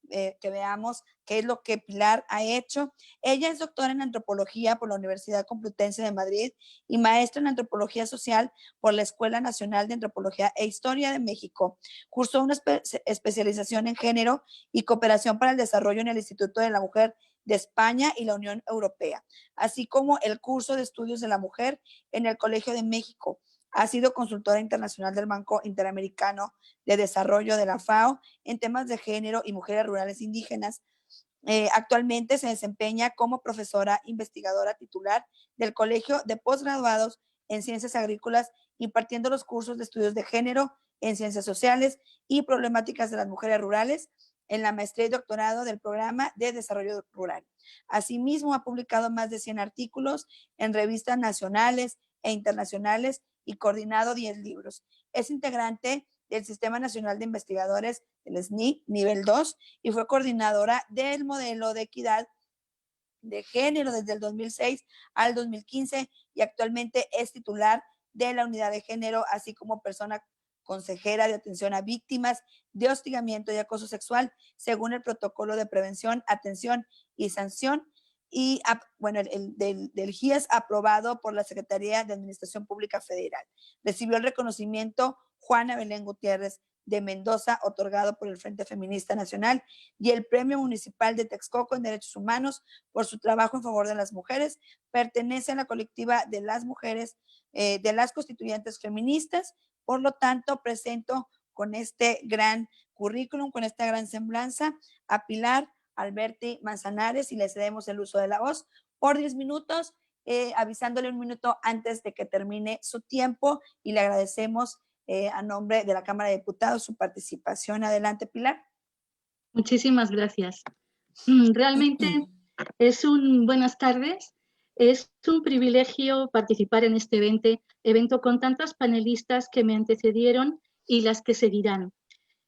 que veamos qué es lo que Pilar ha hecho. Ella es doctora en antropología por la Universidad Complutense de Madrid y maestra en antropología social por la Escuela Nacional de Antropología e Historia de México. Cursó una especialización en género y cooperación para el desarrollo en el Instituto de la Mujer de España y la Unión Europea, así como el curso de estudios de la mujer en el Colegio de México. Ha sido consultora internacional del Banco Interamericano de Desarrollo de la FAO en temas de género y mujeres rurales indígenas. Actualmente se desempeña como profesora investigadora titular del Colegio de Postgraduados en Ciencias Agrícolas, impartiendo los cursos de estudios de género en Ciencias Sociales y Problemáticas de las Mujeres Rurales en la maestría y doctorado del Programa de Desarrollo Rural. Asimismo, ha publicado más de 100 artículos en revistas nacionales e internacionales y coordinado 10 libros. Es integrante del Sistema Nacional de Investigadores del SNI nivel 2 y fue coordinadora del modelo de equidad de género desde el 2006 al 2015 y actualmente es titular de la unidad de género, así como persona consejera de atención a víctimas de hostigamiento y acoso sexual, según el protocolo de prevención, atención y sanción y bueno, del GIES aprobado por la Secretaría de Administración Pública Federal. Recibió el reconocimiento Juana Belén Gutiérrez de Mendoza, otorgado por el Frente Feminista Nacional, y el Premio Municipal de Texcoco en Derechos Humanos por su trabajo en favor de las mujeres. Pertenece a la colectiva de las mujeres, de las constituyentes feministas. Por lo tanto, presento con este gran currículum, con esta gran semblanza, a Pilar Alberti Manzanares, y le cedemos el uso de la voz por 10 minutos, avisándole un minuto antes de que termine su tiempo, y le agradecemos a nombre de la Cámara de Diputados su participación. Adelante, Pilar. Muchísimas gracias. Realmente buenas tardes. Es un privilegio participar en este evento con tantas panelistas que me antecedieron y las que seguirán.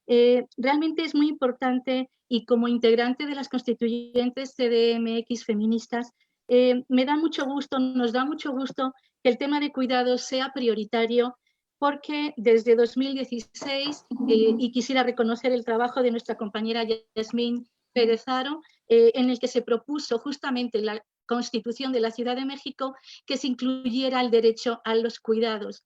Realmente es muy importante, y como integrante de las constituyentes CDMX feministas, nos da mucho gusto que el tema de cuidados sea prioritario, porque desde 2016, y quisiera reconocer el trabajo de nuestra compañera Yasmín Pérez Haro, en el que se propuso justamente la Constitución de la Ciudad de México que se incluyera el derecho a los cuidados.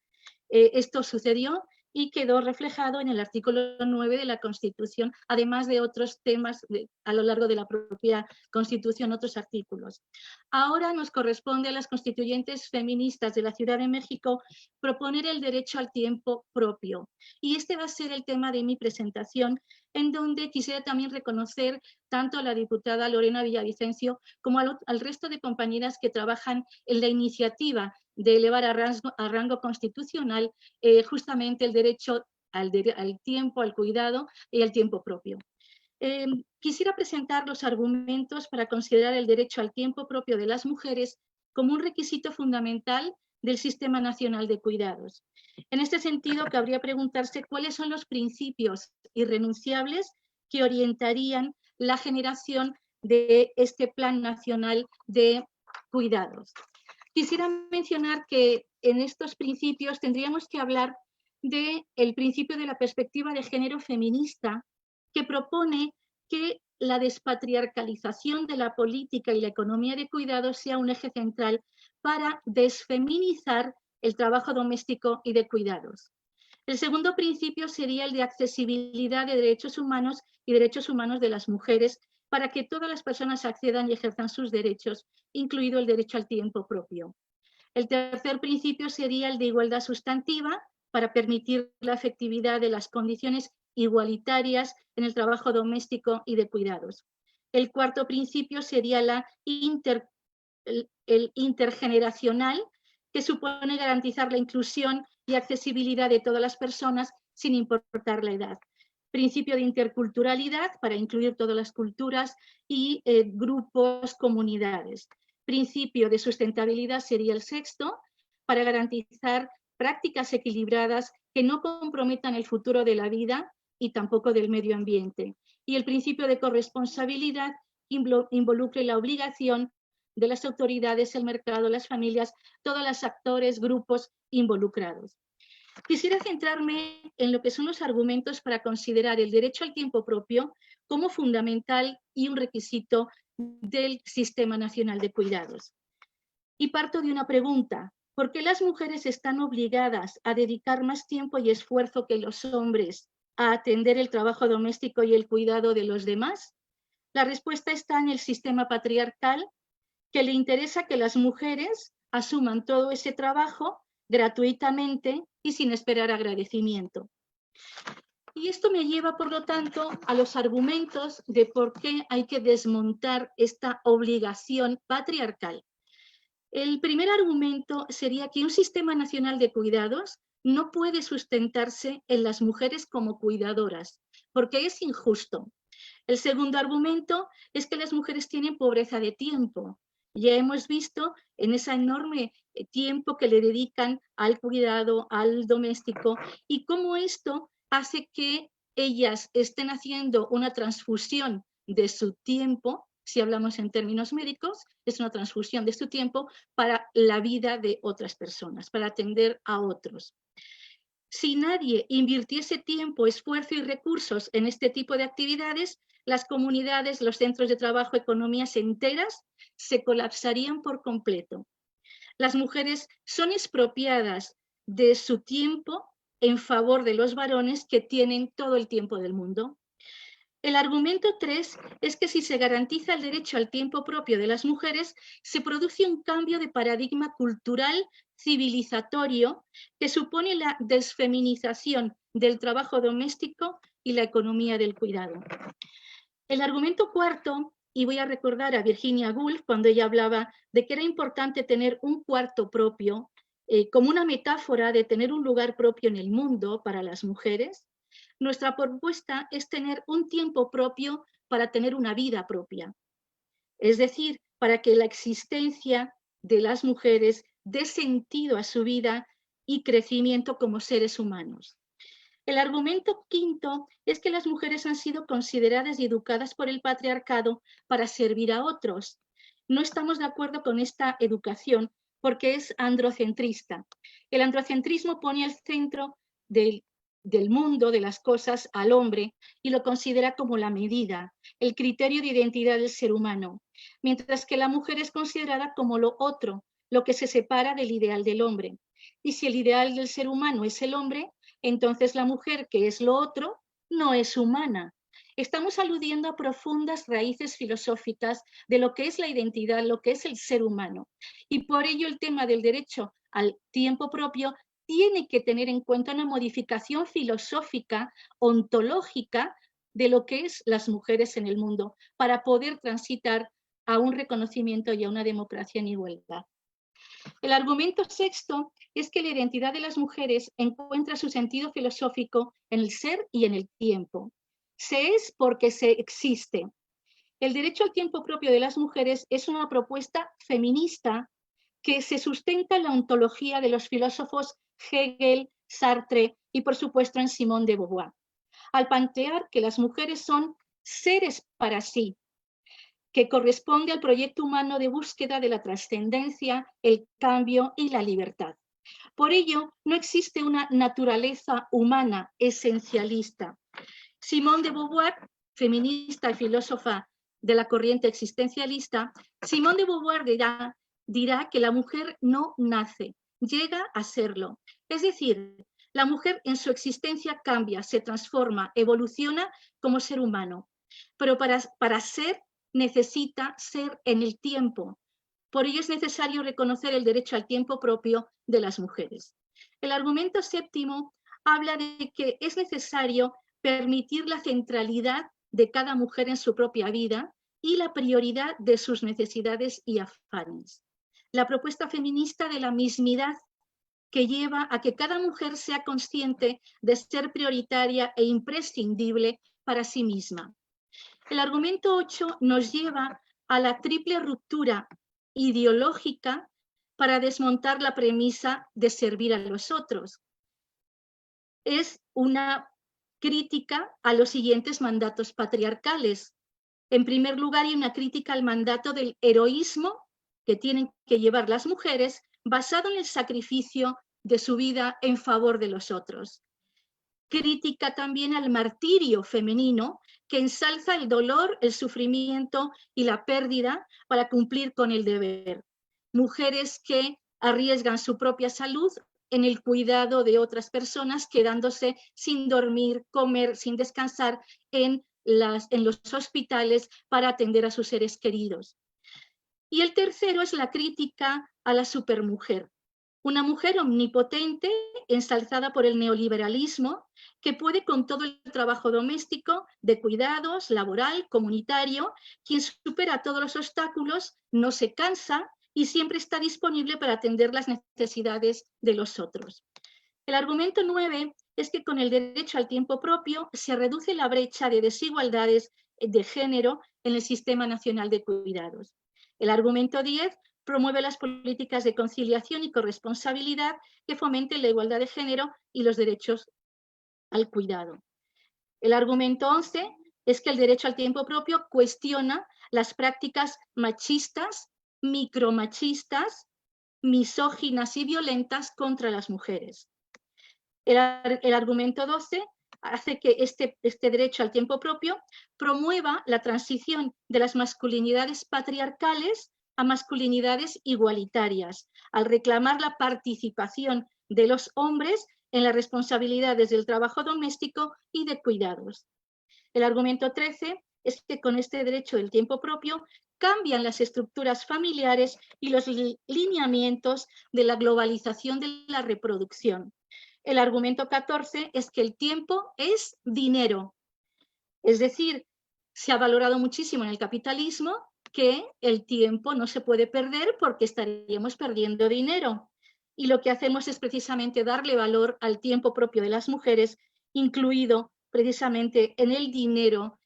Esto sucedió y quedó reflejado en el artículo 9 de la Constitución, además de otros temas a lo largo de la propia Constitución, otros artículos. Ahora nos corresponde a las constituyentes feministas de la Ciudad de México proponer el derecho al tiempo propio. Y este va a ser el tema de mi presentación, en donde quisiera también reconocer tanto a la diputada Lorena Villavicencio como al resto de compañeras que trabajan en la iniciativa de elevar a rango constitucional justamente el derecho al tiempo, al cuidado y al tiempo propio. Quisiera presentar los argumentos para considerar el derecho al tiempo propio de las mujeres como un requisito fundamental del Sistema Nacional de Cuidados. En este sentido, cabría preguntarse cuáles son los principios irrenunciables que orientarían la generación de este Plan Nacional de Cuidados. Quisiera mencionar que en estos principios tendríamos que hablar del principio de la perspectiva de género feminista, que propone que la despatriarcalización de la política y la economía de cuidados sea un eje central para desfeminizar el trabajo doméstico y de cuidados. El segundo principio sería el de accesibilidad de derechos humanos y derechos humanos de las mujeres, para que todas las personas accedan y ejerzan sus derechos, incluido el derecho al tiempo propio. El tercer principio sería el de igualdad sustantiva, para permitir la efectividad de las condiciones igualitarias en el trabajo doméstico y de cuidados. El cuarto principio sería el intergeneracional, que supone garantizar la inclusión y accesibilidad de todas las personas sin importar la edad. Principio de interculturalidad, para incluir todas las culturas y grupos, comunidades. Principio de sustentabilidad sería el sexto, para garantizar prácticas equilibradas que no comprometan el futuro de la vida y tampoco del medio ambiente. Y el principio de corresponsabilidad involucra la obligación de las autoridades, el mercado, las familias, todos los actores, grupos involucrados. Quisiera centrarme en lo que son los argumentos para considerar el derecho al tiempo propio como fundamental y un requisito del Sistema Nacional de Cuidados. Y parto de una pregunta: ¿por qué las mujeres están obligadas a dedicar más tiempo y esfuerzo que los hombres a atender el trabajo doméstico y el cuidado de los demás? La respuesta está en el sistema patriarcal, que le interesa que las mujeres asuman todo ese trabajo gratuitamente y sin esperar agradecimiento. Y esto me lleva, por lo tanto, a los argumentos de por qué hay que desmontar esta obligación patriarcal. El primer argumento sería que un sistema nacional de cuidados no puede sustentarse en las mujeres como cuidadoras, porque es injusto. El segundo argumento es que las mujeres tienen pobreza de tiempo. Ya hemos visto en ese enorme tiempo que le dedican al cuidado, al doméstico, y cómo esto hace que ellas estén haciendo una transfusión de su tiempo. Si hablamos en términos médicos, es una transfusión de su tiempo para la vida de otras personas, para atender a otros. Si nadie invirtiese tiempo, esfuerzo y recursos en este tipo de actividades, las comunidades, los centros de trabajo, economías enteras se colapsarían por completo. Las mujeres son expropiadas de su tiempo en favor de los varones que tienen todo el tiempo del mundo. El argumento 3 es que si se garantiza el derecho al tiempo propio de las mujeres, se produce un cambio de paradigma cultural civilizatorio que supone la desfeminización del trabajo doméstico y la economía del cuidado. El argumento 4, y voy a recordar a Virginia Woolf cuando ella hablaba de que era importante tener un cuarto propio, como una metáfora de tener un lugar propio en el mundo para las mujeres. Nuestra propuesta es tener un tiempo propio para tener una vida propia. Es decir, para que la existencia de las mujeres dé sentido a su vida y crecimiento como seres humanos. El argumento 5 es que las mujeres han sido consideradas y educadas por el patriarcado para servir a otros. No estamos de acuerdo con esta educación porque es androcentrista. El androcentrismo pone al centro del mundo, de las cosas, al hombre y lo considera como la medida, el criterio de identidad del ser humano, mientras que la mujer es considerada como lo otro, lo que se separa del ideal del hombre. Y si el ideal del ser humano es el hombre, entonces la mujer, que es lo otro, no es humana. Estamos aludiendo a profundas raíces filosóficas de lo que es la identidad, lo que es el ser humano. Y por ello el tema del derecho al tiempo propio tiene que tener en cuenta una modificación filosófica, ontológica, de lo que es las mujeres en el mundo, para poder transitar a un reconocimiento y a una democracia en igualdad. El argumento 6 es que la identidad de las mujeres encuentra su sentido filosófico en el ser y en el tiempo. Se es porque se existe. El derecho al tiempo propio de las mujeres es una propuesta feminista que se sustenta en la ontología de los filósofos Hegel, Sartre y por supuesto en Simone de Beauvoir, al plantear que las mujeres son seres para sí, que corresponde al proyecto humano de búsqueda de la trascendencia, el cambio y la libertad. Por ello, no existe una naturaleza humana esencialista. Simone de Beauvoir, feminista y filósofa de la corriente existencialista, Simone de Beauvoir dirá que la mujer no nace, llega a serlo. Es decir, la mujer en su existencia cambia, se transforma, evoluciona como ser humano. Pero para ser necesita ser en el tiempo. Por ello es necesario reconocer el derecho al tiempo propio de las mujeres. El argumento 7 habla de que es necesario permitir la centralidad de cada mujer en su propia vida y la prioridad de sus necesidades y afanes. La propuesta feminista de la mismidad que lleva a que cada mujer sea consciente de ser prioritaria e imprescindible para sí misma. El argumento 8 nos lleva a la triple ruptura ideológica para desmontar la premisa de servir a los otros. Es una crítica a los siguientes mandatos patriarcales. En primer lugar, hay una crítica al mandato del heroísmo que tienen que llevar las mujeres basado en el sacrificio de su vida en favor de los otros. Crítica también al martirio femenino que ensalza el dolor, el sufrimiento y la pérdida para cumplir con el deber. Mujeres que arriesgan su propia salud en el cuidado de otras personas, quedándose sin dormir, comer, sin descansar en los hospitales para atender a sus seres queridos. Y el tercero es la crítica a la supermujer, una mujer omnipotente ensalzada por el neoliberalismo que puede con todo el trabajo doméstico, de cuidados, laboral, comunitario, quien supera todos los obstáculos, no se cansa y siempre está disponible para atender las necesidades de los otros. El argumento 9 es que con el derecho al tiempo propio se reduce la brecha de desigualdades de género en el Sistema Nacional de Cuidados. El argumento 10 promueve las políticas de conciliación y corresponsabilidad que fomenten la igualdad de género y los derechos al cuidado. El argumento 11 es que el derecho al tiempo propio cuestiona las prácticas machistas, micromachistas, misóginas y violentas contra las mujeres. El argumento 12 hace que este derecho al tiempo propio promueva la transición de las masculinidades patriarcales a masculinidades igualitarias, al reclamar la participación de los hombres en las responsabilidades del trabajo doméstico y de cuidados. El argumento 13 es que con este derecho del tiempo propio cambian las estructuras familiares y los lineamientos de la globalización de la reproducción. El argumento 14 es que el tiempo es dinero. Es decir, se ha valorado muchísimo en el capitalismo que el tiempo no se puede perder porque estaríamos perdiendo dinero. Y lo que hacemos es precisamente darle valor al tiempo propio de las mujeres, incluido precisamente en el dinero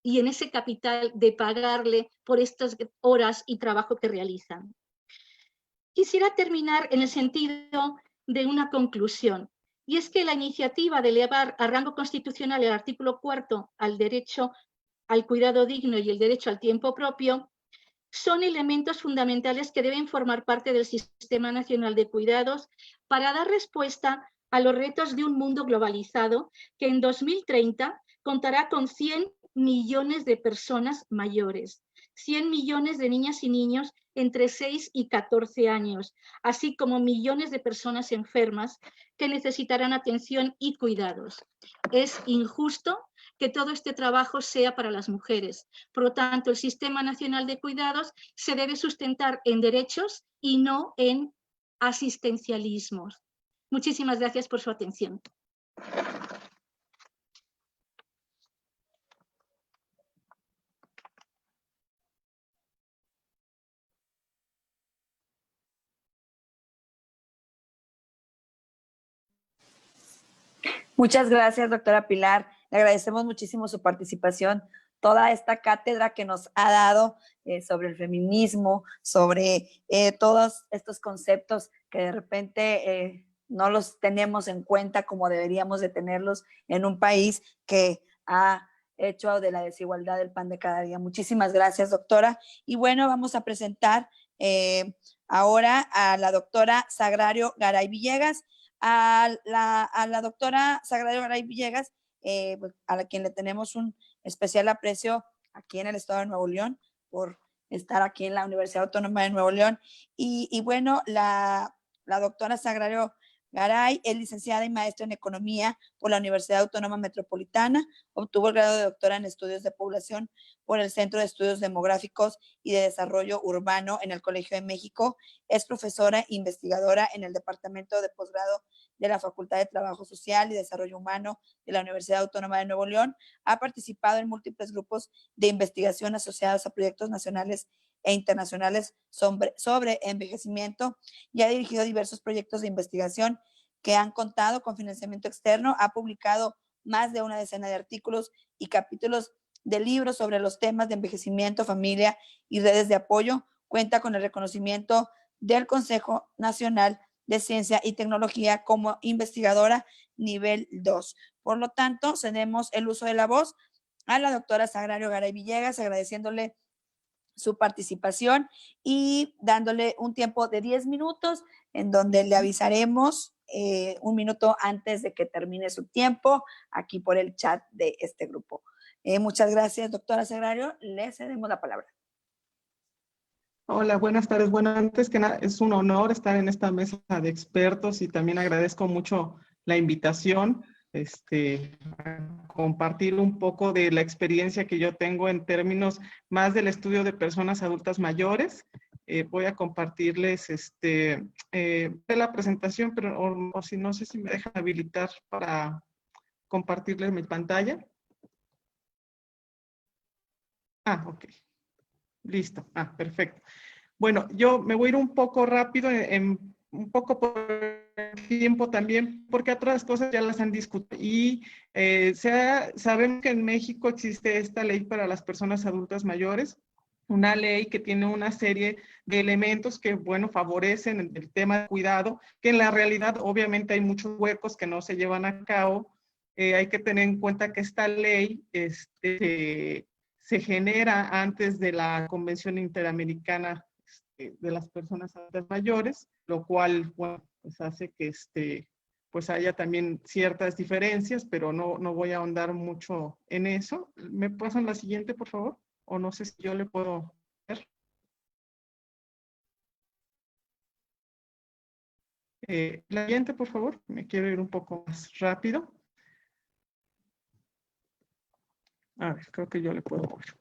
y en ese capital de pagarle por estas horas y trabajo que realizan. Quisiera terminar en el sentido de una conclusión, y es que la iniciativa de elevar a rango constitucional el artículo 4 al derecho al cuidado digno y el derecho al tiempo propio son elementos fundamentales que deben formar parte del Sistema Nacional de Cuidados para dar respuesta a los retos de un mundo globalizado que en 2030 contará con 100 millones de personas mayores, 100 millones de niñas y niños entre 6 y 14 años, así como millones de personas enfermas que necesitarán atención y cuidados. Es injusto que todo este trabajo sea para las mujeres. Por lo tanto, el Sistema Nacional de Cuidados se debe sustentar en derechos y no en asistencialismos. Muchísimas gracias por su atención. Muchas gracias, doctora Pilar. Le agradecemos muchísimo su participación, toda esta cátedra que nos ha dado sobre el feminismo, sobre todos estos conceptos que de repente no los tenemos en cuenta como deberíamos de tenerlos en un país que ha hecho de la desigualdad el pan de cada día. Muchísimas gracias, doctora. Y bueno, vamos a presentar ahora a la doctora Sagrario Garay Villegas. A la doctora Sagrario Garay Villegas, a la quien le tenemos un especial aprecio aquí en el estado de Nuevo León por estar aquí en la Universidad Autónoma de Nuevo León. Y bueno, la doctora Sagrario Garay es licenciada y maestra en Economía por la Universidad Autónoma Metropolitana, obtuvo el grado de doctora en Estudios de Población por el Centro de Estudios Demográficos y de Desarrollo Urbano en el Colegio de México, es profesora e investigadora en el Departamento de Posgrado de la Facultad de Trabajo Social y Desarrollo Humano de la Universidad Autónoma de Nuevo León, ha participado en múltiples grupos de investigación asociados a proyectos nacionales e internacionales sobre envejecimiento y ha dirigido diversos proyectos de investigación que han contado con financiamiento externo, ha publicado más de una decena de artículos y capítulos de libros sobre los temas de envejecimiento, familia y redes de apoyo, cuenta con el reconocimiento del Consejo Nacional de Ciencia y Tecnología como investigadora nivel 2. Por lo tanto, cedemos el uso de la voz a la doctora Sagrario Garay Villegas, agradeciéndole su participación y dándole un tiempo de 10 minutos en donde le avisaremos un minuto antes de que termine su tiempo aquí por el chat de este grupo. Muchas gracias, doctora Sagrario. Le cedemos la palabra. Hola, buenas tardes. Bueno, antes que nada, es un honor estar en esta mesa de expertos y también agradezco mucho la invitación. A compartir un poco de la experiencia que yo tengo en términos más del estudio de personas adultas mayores. Voy a compartirles la presentación, pero o si no sé si me dejan habilitar para compartirles mi pantalla. Ah, ok. Listo. Ah, perfecto. Bueno, yo me voy a ir un poco rápido, un poco por el tiempo también, porque otras cosas ya las han discutido. Y sabemos que en México existe esta ley para las personas adultas mayores. una ley que tiene una serie de elementos que, bueno, favorecen el tema de cuidado, que en la realidad obviamente hay muchos huecos que no se llevan a cabo. Hay que tener en cuenta que esta ley se genera antes de la Convención Interamericana de las Personas Adultas Mayores, lo cual, bueno, pues hace que pues haya también ciertas diferencias, pero no voy a ahondar mucho en eso. ¿Me pasan la siguiente, por favor? O no sé si yo le puedo ver. La siguiente, por favor. Me quiero ir un poco más rápido. A ver, creo que yo le puedo ver.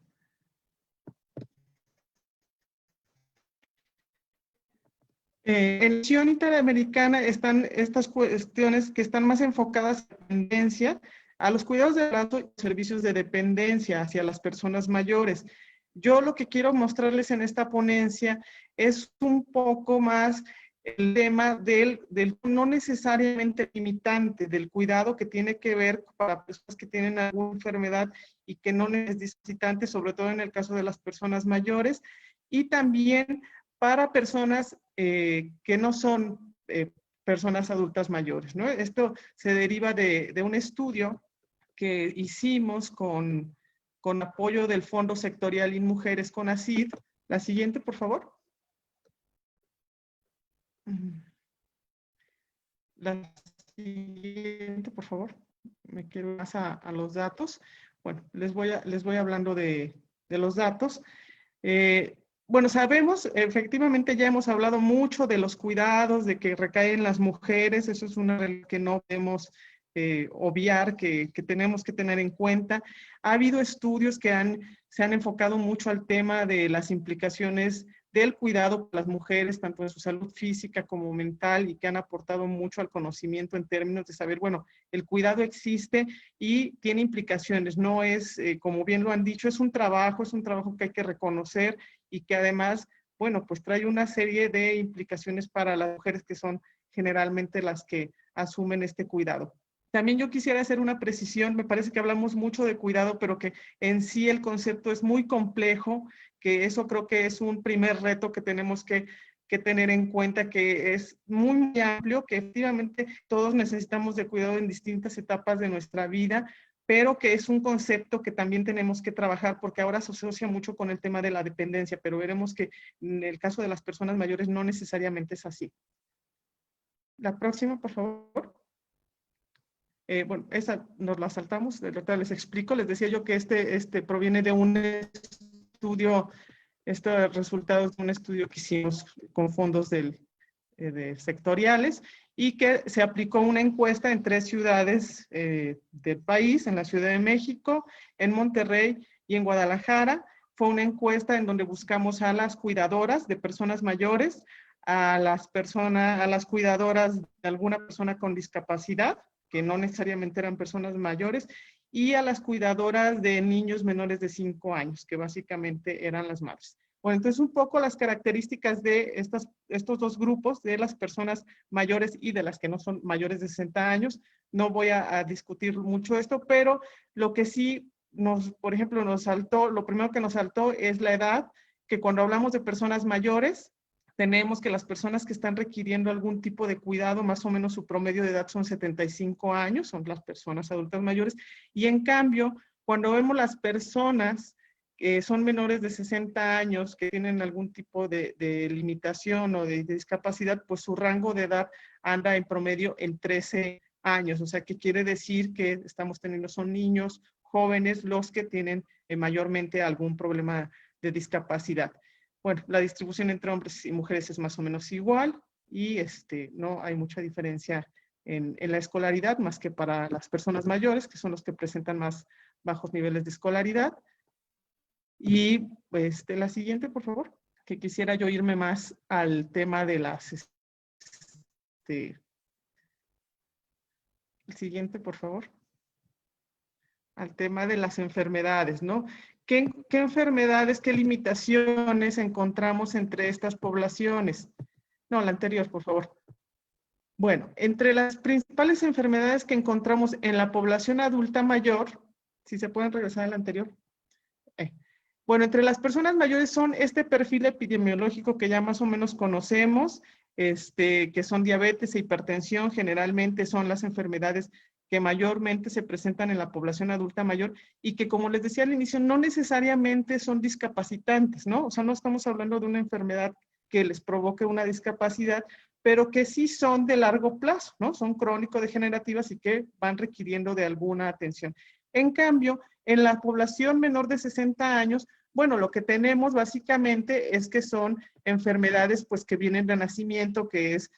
En la Unión Interamericana están estas cuestiones que están más enfocadas a la dependencia, a los cuidados de adultos y servicios de dependencia hacia las personas mayores. Yo lo que quiero mostrarles en esta ponencia es un poco más el tema del no necesariamente limitante, del cuidado que tiene que ver para personas que tienen alguna enfermedad y que no es discapacitante, sobre todo en el caso de las personas mayores, y también para personas que no son personas adultas mayores, ¿no? Esto se deriva de un estudio que hicimos con apoyo del Fondo Sectorial INMujeres CONACYT. La siguiente, por favor. La siguiente, por favor. Me quiero más a los datos. Bueno, les voy hablando de los datos. Bueno, sabemos, efectivamente ya hemos hablado mucho de los cuidados, de que recaen las mujeres, eso es una realidad que no podemos obviar, que tenemos que tener en cuenta. Ha habido estudios que se han enfocado mucho al tema de las implicaciones del cuidado para las mujeres, tanto en su salud física como mental, y que han aportado mucho al conocimiento en términos de saber, bueno, el cuidado existe y tiene implicaciones, no es, como bien lo han dicho, es un trabajo que hay que reconocer y que además, bueno, pues trae una serie de implicaciones para las mujeres que son generalmente las que asumen este cuidado. También yo quisiera hacer una precisión, me parece que hablamos mucho de cuidado, pero que en sí el concepto es muy complejo, que eso creo que es un primer reto que tenemos que tener en cuenta, que es muy amplio, que efectivamente todos necesitamos de cuidado en distintas etapas de nuestra vida, pero que es un concepto que también tenemos que trabajar porque ahora se asocia mucho con el tema de la dependencia, pero veremos que en el caso de las personas mayores no necesariamente es así. La próxima, por favor. Bueno, esa nos la saltamos, de verdad les explico. Les decía yo que este proviene de un estudio, estos resultados de un estudio que hicimos con fondos de sectoriales y que se aplicó una encuesta en 3 ciudades del país, en la Ciudad de México, en Monterrey y en Guadalajara. Fue una encuesta en donde buscamos a las cuidadoras de personas mayores, a las cuidadoras de alguna persona con discapacidad, que no necesariamente eran personas mayores, y a las cuidadoras de niños menores de 5 años, que básicamente eran las madres. Bueno, entonces un poco las características de estos 2 grupos, de las personas mayores y de las que no son mayores de 60 años. No voy a discutir mucho esto, pero lo que sí por ejemplo, lo primero que nos saltó es la edad, que cuando hablamos de personas mayores, tenemos que las personas que están requiriendo algún tipo de cuidado, más o menos su promedio de edad son 75 años, son las personas adultas mayores, y en cambio, cuando vemos las personas que son menores de 60 años, que tienen algún tipo de limitación o de discapacidad, pues su rango de edad anda en promedio en 13 años, o sea, que quiere decir que estamos teniendo, son niños, jóvenes, los que tienen mayormente algún problema de discapacidad. Bueno, la distribución entre hombres y mujeres es más o menos igual y no hay mucha diferencia en la escolaridad, más que para las personas mayores, que son los que presentan más bajos niveles de escolaridad. Y la siguiente, por favor, que quisiera yo irme más al tema de las... el siguiente, por favor. Al tema de las enfermedades, ¿no? ¿Qué enfermedades, qué limitaciones encontramos entre estas poblaciones? No, la anterior, por favor. Bueno, entre las principales enfermedades que encontramos en la población adulta mayor, si se pueden regresar a la anterior. Bueno, entre las personas mayores son este perfil epidemiológico que ya más o menos conocemos, que son diabetes e hipertensión, generalmente son las enfermedades que mayormente se presentan en la población adulta mayor y que, como les decía al inicio, no necesariamente son discapacitantes, ¿no? O sea, no estamos hablando de una enfermedad que les provoque una discapacidad, pero que sí son de largo plazo, ¿no? Son crónico-degenerativas y que van requiriendo de alguna atención. En cambio, en la población menor de 60 años, bueno, lo que tenemos básicamente es que son enfermedades pues que vienen de nacimiento, que es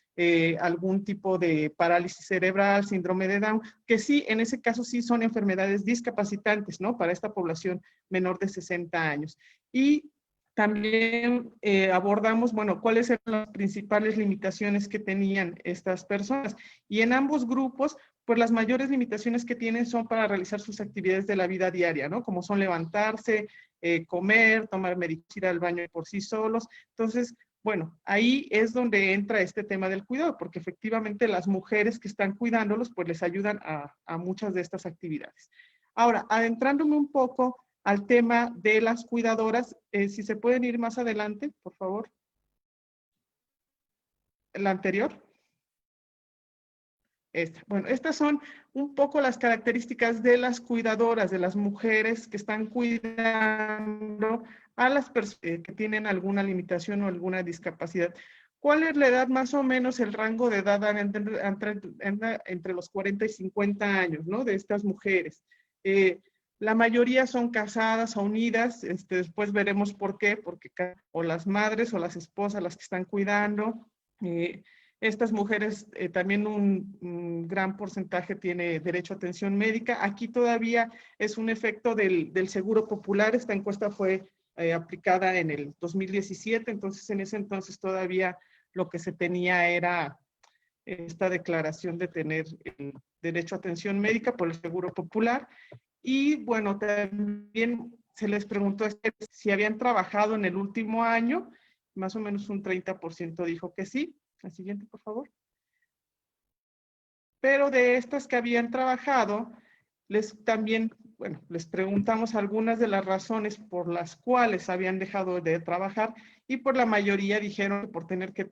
algún tipo de parálisis cerebral, síndrome de Down, que sí, en ese caso sí son enfermedades discapacitantes, ¿no? Para esta población menor de 60 años. Y también abordamos, bueno, cuáles eran las principales limitaciones que tenían estas personas. Y en ambos grupos, pues las mayores limitaciones que tienen son para realizar sus actividades de la vida diaria, ¿no? Como son levantarse, comer, tomar medicina, ir al baño por sí solos. Entonces, bueno, ahí es donde entra este tema del cuidado, porque efectivamente las mujeres que están cuidándolos, pues les ayudan a muchas de estas actividades. Ahora, adentrándome un poco al tema de las cuidadoras, si se pueden ir más adelante, por favor. La anterior. Esta. Bueno, estas son un poco las características de las cuidadoras, de las mujeres que están cuidando a las personas que tienen alguna limitación o alguna discapacidad. ¿Cuál es la edad más o menos, el rango de edad entre los 40 y 50 años, ¿no? De estas mujeres? La mayoría son casadas o unidas, después veremos por qué, porque o las madres o las esposas las que están cuidando. Estas mujeres, también un gran porcentaje tiene derecho a atención médica. Aquí todavía es un efecto del Seguro Popular. Esta encuesta fue aplicada en el 2017, entonces en ese entonces todavía lo que se tenía era esta declaración de tener el derecho a atención médica por el Seguro Popular. Y bueno, también se les preguntó si habían trabajado en el último año, más o menos un 30% dijo que sí. La siguiente, por favor. Pero de estas que habían trabajado, les preguntamos algunas de las razones por las cuales habían dejado de trabajar y por la mayoría dijeron que por tener que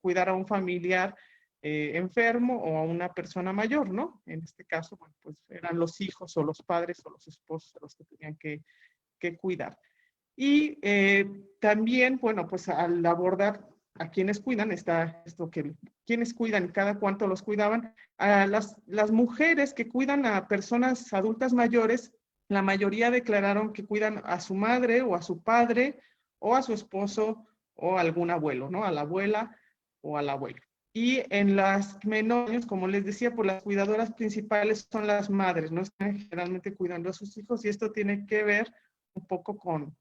cuidar a un familiar enfermo o a una persona mayor, ¿no? En este caso, bueno, pues eran los hijos o los padres o los esposos los que tenían que cuidar. Y también, bueno, pues al abordar a quienes cuidan, está esto que quienes cuidan y cada cuánto los cuidaban. A las mujeres que cuidan a personas adultas mayores, la mayoría declararon que cuidan a su madre o a su padre o a su esposo o a algún abuelo, ¿no? A la abuela o al abuelo. Y en las menores, como les decía, pues las cuidadoras principales son las madres, ¿no? Están generalmente cuidando a sus hijos y esto tiene que ver un poco con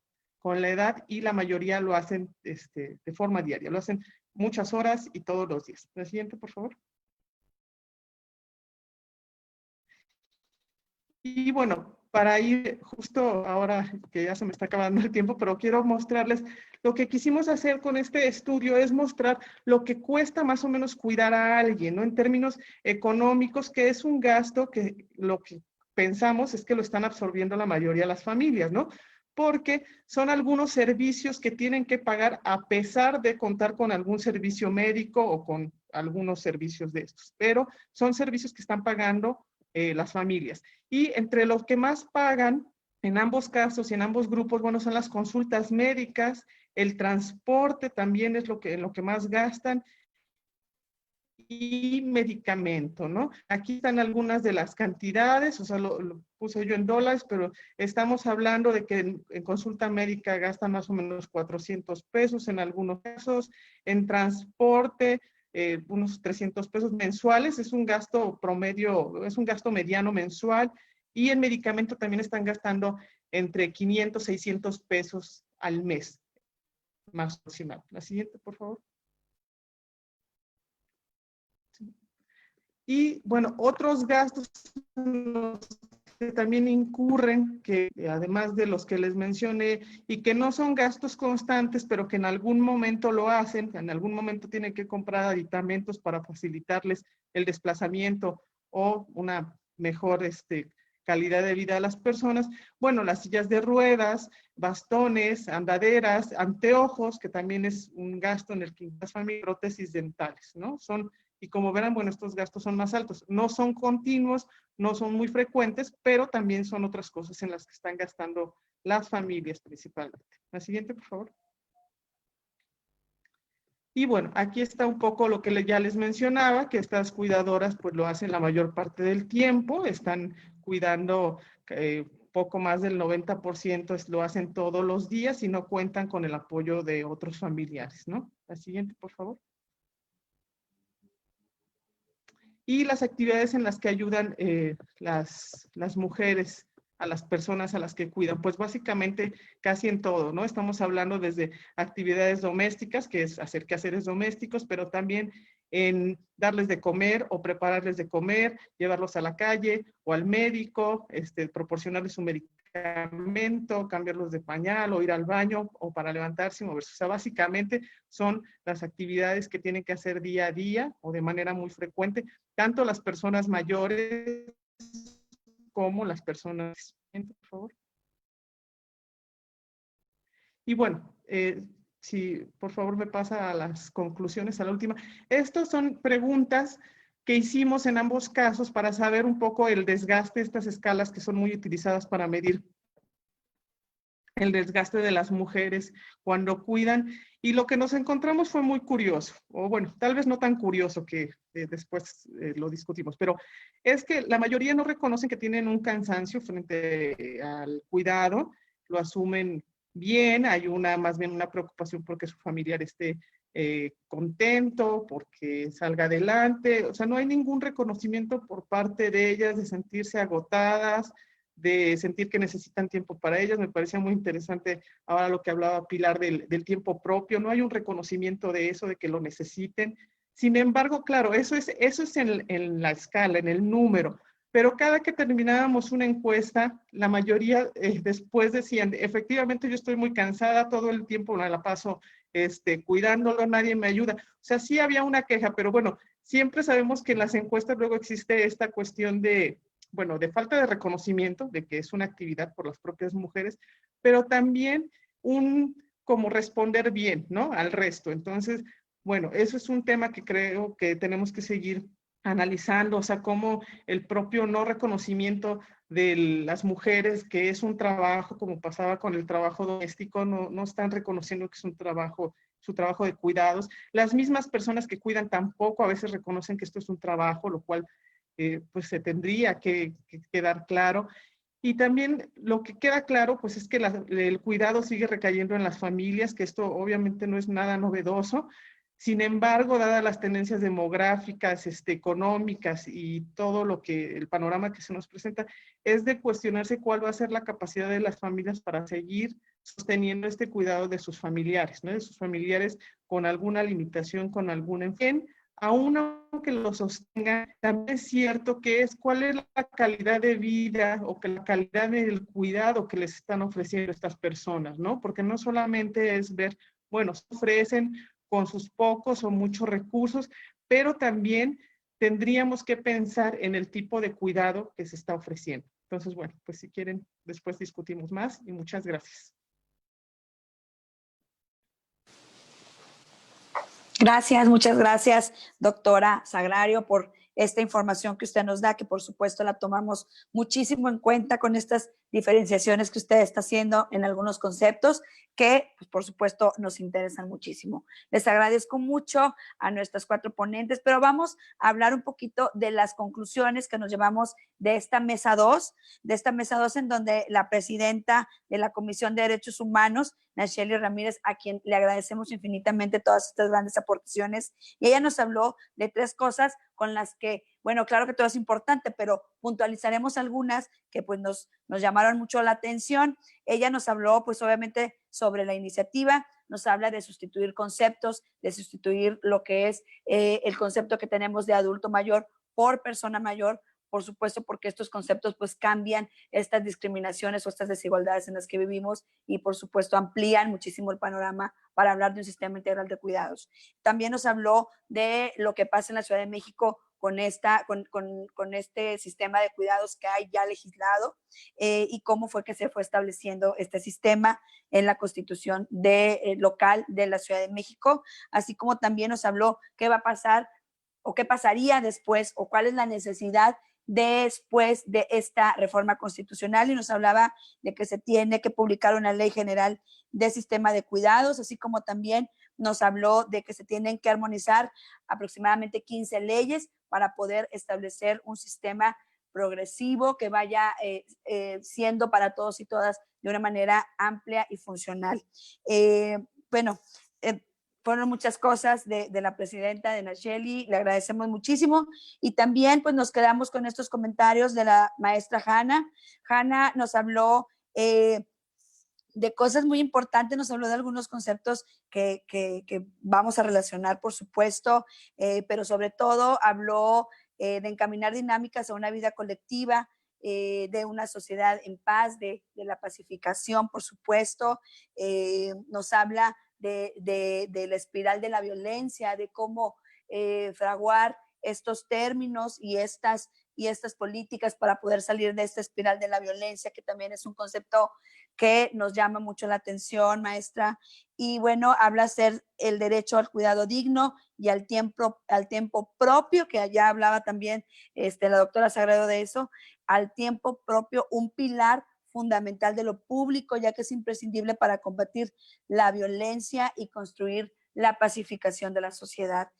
la edad y la mayoría lo hacen de forma diaria, lo hacen muchas horas y todos los días. La siguiente, por favor. Y bueno, para ir justo ahora que ya se me está acabando el tiempo, pero quiero mostrarles lo que quisimos hacer con este estudio es mostrar lo que cuesta más o menos cuidar a alguien, ¿no? En términos económicos, que es un gasto que lo que pensamos es que lo están absorbiendo la mayoría de las familias, ¿no? Porque son algunos servicios que tienen que pagar a pesar de contar con algún servicio médico o con algunos servicios de estos, pero son servicios que están pagando las familias. Y entre los que más pagan en ambos casos y en ambos grupos, bueno, son las consultas médicas, el transporte también es lo que más gastan, y medicamento, ¿no? Aquí están algunas de las cantidades, o sea, lo puse yo en dólares, pero estamos hablando de que en consulta médica gastan más o menos 400 pesos en algunos casos, en transporte unos 300 pesos mensuales, es un gasto promedio, es un gasto mediano mensual, y en medicamento también están gastando entre 500 y 600 pesos al mes, más aproximado. La siguiente, por favor. Y bueno, otros gastos que también incurren, que además de los que les mencioné, y que no son gastos constantes, pero que en algún momento lo hacen, en algún momento tienen que comprar aditamentos para facilitarles el desplazamiento o una mejor calidad de vida a las personas. Bueno, las sillas de ruedas, bastones, andaderas, anteojos, que también es un gasto en el que las familias, prótesis dentales, ¿no? Y como verán, bueno, estos gastos son más altos. No son continuos, no son muy frecuentes, pero también son otras cosas en las que están gastando las familias principalmente. La siguiente, por favor. Y bueno, aquí está un poco lo que ya les mencionaba, que estas cuidadoras pues lo hacen la mayor parte del tiempo, están cuidando poco más del 90% lo hacen todos los días y no cuentan con el apoyo de otros familiares, ¿no? La siguiente, por favor. Y las actividades en las que ayudan las mujeres a las personas a las que cuidan, pues básicamente casi en todo, ¿no? Estamos hablando desde actividades domésticas, que es hacer quehaceres domésticos, pero también en darles de comer o prepararles de comer, llevarlos a la calle o al médico, proporcionarles un medicamento, cambiarlos de pañal o ir al baño o para levantarse y moverse. O sea, básicamente son las actividades que tienen que hacer día a día o de manera muy frecuente, tanto las personas mayores como las personas, por favor. Y bueno, si por favor me pasa a las conclusiones, a la última. Estas son preguntas que hicimos en ambos casos para saber un poco el desgaste de estas escalas que son muy utilizadas para medir el desgaste de las mujeres cuando cuidan. Y lo que nos encontramos fue muy curioso, o bueno, tal vez no tan curioso que después lo discutimos, pero es que la mayoría no reconocen que tienen un cansancio frente al cuidado, lo asumen bien, hay más bien una preocupación porque su familiar esté contento, porque salga adelante, o sea, no hay ningún reconocimiento por parte de ellas de sentirse agotadas, de sentir que necesitan tiempo para ellas. Me parecía muy interesante ahora lo que hablaba Pilar del tiempo propio. No hay un reconocimiento de eso, de que lo necesiten. Sin embargo, claro, eso es en la escala, en el número. Pero cada que terminábamos una encuesta, la mayoría después decían, efectivamente yo estoy muy cansada, todo el tiempo me la paso cuidándolo, nadie me ayuda. O sea, sí había una queja, pero bueno, siempre sabemos que en las encuestas luego existe esta cuestión de falta de reconocimiento de que es una actividad por las propias mujeres, pero también como responder bien, ¿no? Al resto. Entonces, bueno, eso es un tema que creo que tenemos que seguir analizando, o sea, cómo el propio no reconocimiento de las mujeres, que es un trabajo, como pasaba con el trabajo doméstico, no están reconociendo que es un trabajo, su trabajo de cuidados. Las mismas personas que cuidan tampoco a veces reconocen que esto es un trabajo, lo cual pues se tendría que quedar claro. Y también lo que queda claro, pues es que el cuidado sigue recayendo en las familias, que esto obviamente no es nada novedoso. Sin embargo, dadas las tendencias demográficas, económicas y todo el panorama que se nos presenta, es de cuestionarse cuál va a ser la capacidad de las familias para seguir sosteniendo este cuidado de sus familiares, ¿no? De sus familiares con alguna limitación, con algún enfermedad. Aún aunque lo sostenga, también es cierto que cuál es la calidad de vida o que la calidad del cuidado que les están ofreciendo estas personas, ¿no? Porque no solamente es ver, bueno, se ofrecen con sus pocos o muchos recursos, pero también tendríamos que pensar en el tipo de cuidado que se está ofreciendo. Entonces, bueno, pues si quieren, después discutimos más y muchas gracias. Gracias, muchas gracias, doctora Sagrario, por esta información que usted nos da, que por supuesto la tomamos muchísimo en cuenta con estas diferenciaciones que usted está haciendo en algunos conceptos que, pues, por supuesto, nos interesan muchísimo. Les agradezco mucho a nuestras 4 ponentes, pero vamos a hablar un poquito de las conclusiones que nos llevamos de esta mesa 2, en donde la presidenta de la Comisión de Derechos Humanos, Nacheli Ramírez, a quien le agradecemos infinitamente todas estas grandes aportaciones, y ella nos habló de 3 cosas con las que, bueno, claro que todo es importante, pero puntualizaremos algunas que pues nos llamaron mucho la atención. Ella nos habló pues obviamente sobre la iniciativa, nos habla de sustituir conceptos, de sustituir lo que es el concepto que tenemos de adulto mayor por persona mayor, por supuesto, porque estos conceptos pues cambian estas discriminaciones o estas desigualdades en las que vivimos y por supuesto amplían muchísimo el panorama para hablar de un sistema integral de cuidados. También nos habló de lo que pasa en la Ciudad de México con este sistema de cuidados que hay ya legislado y cómo fue que se fue estableciendo este sistema en la Constitución local de la Ciudad de México, así como también nos habló qué va a pasar o qué pasaría después o cuál es la necesidad después de esta reforma constitucional, y nos hablaba de que se tiene que publicar una ley general de sistema de cuidados, así como también nos habló de que se tienen que armonizar aproximadamente 15 leyes para poder establecer un sistema progresivo que vaya siendo para todos y todas de una manera amplia y funcional. Bueno, fueron muchas cosas de la presidenta, de Nacheli, le agradecemos muchísimo, y también pues nos quedamos con estos comentarios de la maestra Hanna. Hanna nos habló de cosas muy importantes, nos habló de algunos conceptos que vamos a relacionar, por supuesto, pero sobre todo habló de encaminar dinámicas a una vida colectiva, de una sociedad en paz, de la pacificación, por supuesto. Nos habla de la espiral de la violencia, de cómo fraguar estos términos y estas políticas para poder salir de esta espiral de la violencia, que también es un concepto que nos llama mucho la atención, maestra. Y bueno, habla ser el derecho al cuidado digno y al tiempo propio, que allá hablaba también la doctora Sagrado de eso, al tiempo propio, un pilar fundamental de lo público, ya que es imprescindible para combatir la violencia y construir la pacificación de la sociedad.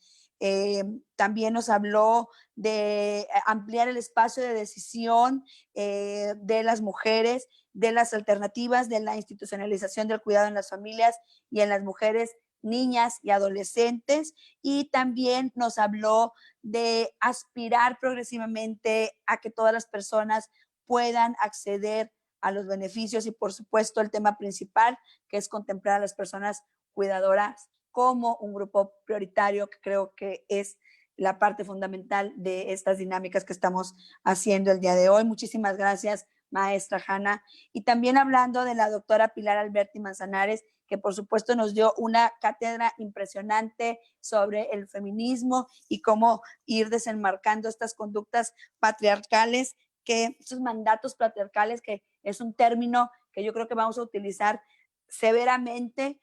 También nos habló de ampliar el espacio de decisión de las mujeres, de las alternativas de la institucionalización del cuidado en las familias y en las mujeres, niñas y adolescentes, y también nos habló de aspirar progresivamente a que todas las personas puedan acceder a los beneficios, y por supuesto el tema principal, que es contemplar a las personas cuidadoras como un grupo prioritario, que creo que es la parte fundamental de estas dinámicas que estamos haciendo el día de hoy. Muchísimas gracias, maestra Hanna. Y también hablando de la doctora Pilar Alberti Manzanares, que por supuesto nos dio una cátedra impresionante sobre el feminismo y cómo ir desenmarcando estas conductas patriarcales, que estos mandatos patriarcales, que es un término que yo creo que vamos a utilizar severamente,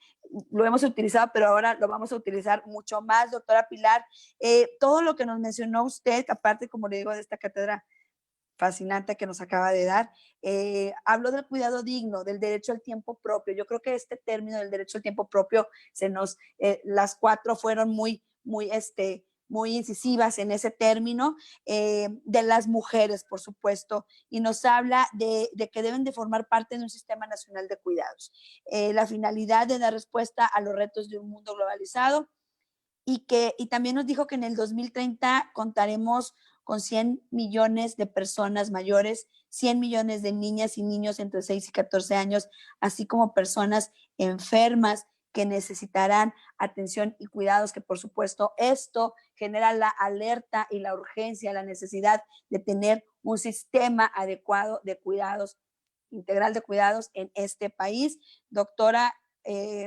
lo hemos utilizado, pero ahora lo vamos a utilizar mucho más, doctora Pilar. Todo lo que nos mencionó usted, aparte, como le digo, de esta cátedra fascinante que nos acaba de dar, habló del cuidado digno, del derecho al tiempo propio. Yo creo que este término del derecho al tiempo propio, las cuatro fueron muy incisivas en ese término, de las mujeres, por supuesto, y nos habla de que deben de formar parte de un sistema nacional de cuidados. La finalidad de dar respuesta a los retos de un mundo globalizado, y también nos dijo que en el 2030 contaremos con 100 millones de personas mayores, 100 millones de niñas y niños entre 6 y 14 años, así como personas enfermas que necesitarán atención y cuidados, que por supuesto esto genera la alerta y la urgencia, la necesidad de tener un sistema adecuado de cuidados, integral de cuidados en este país. Doctora, qué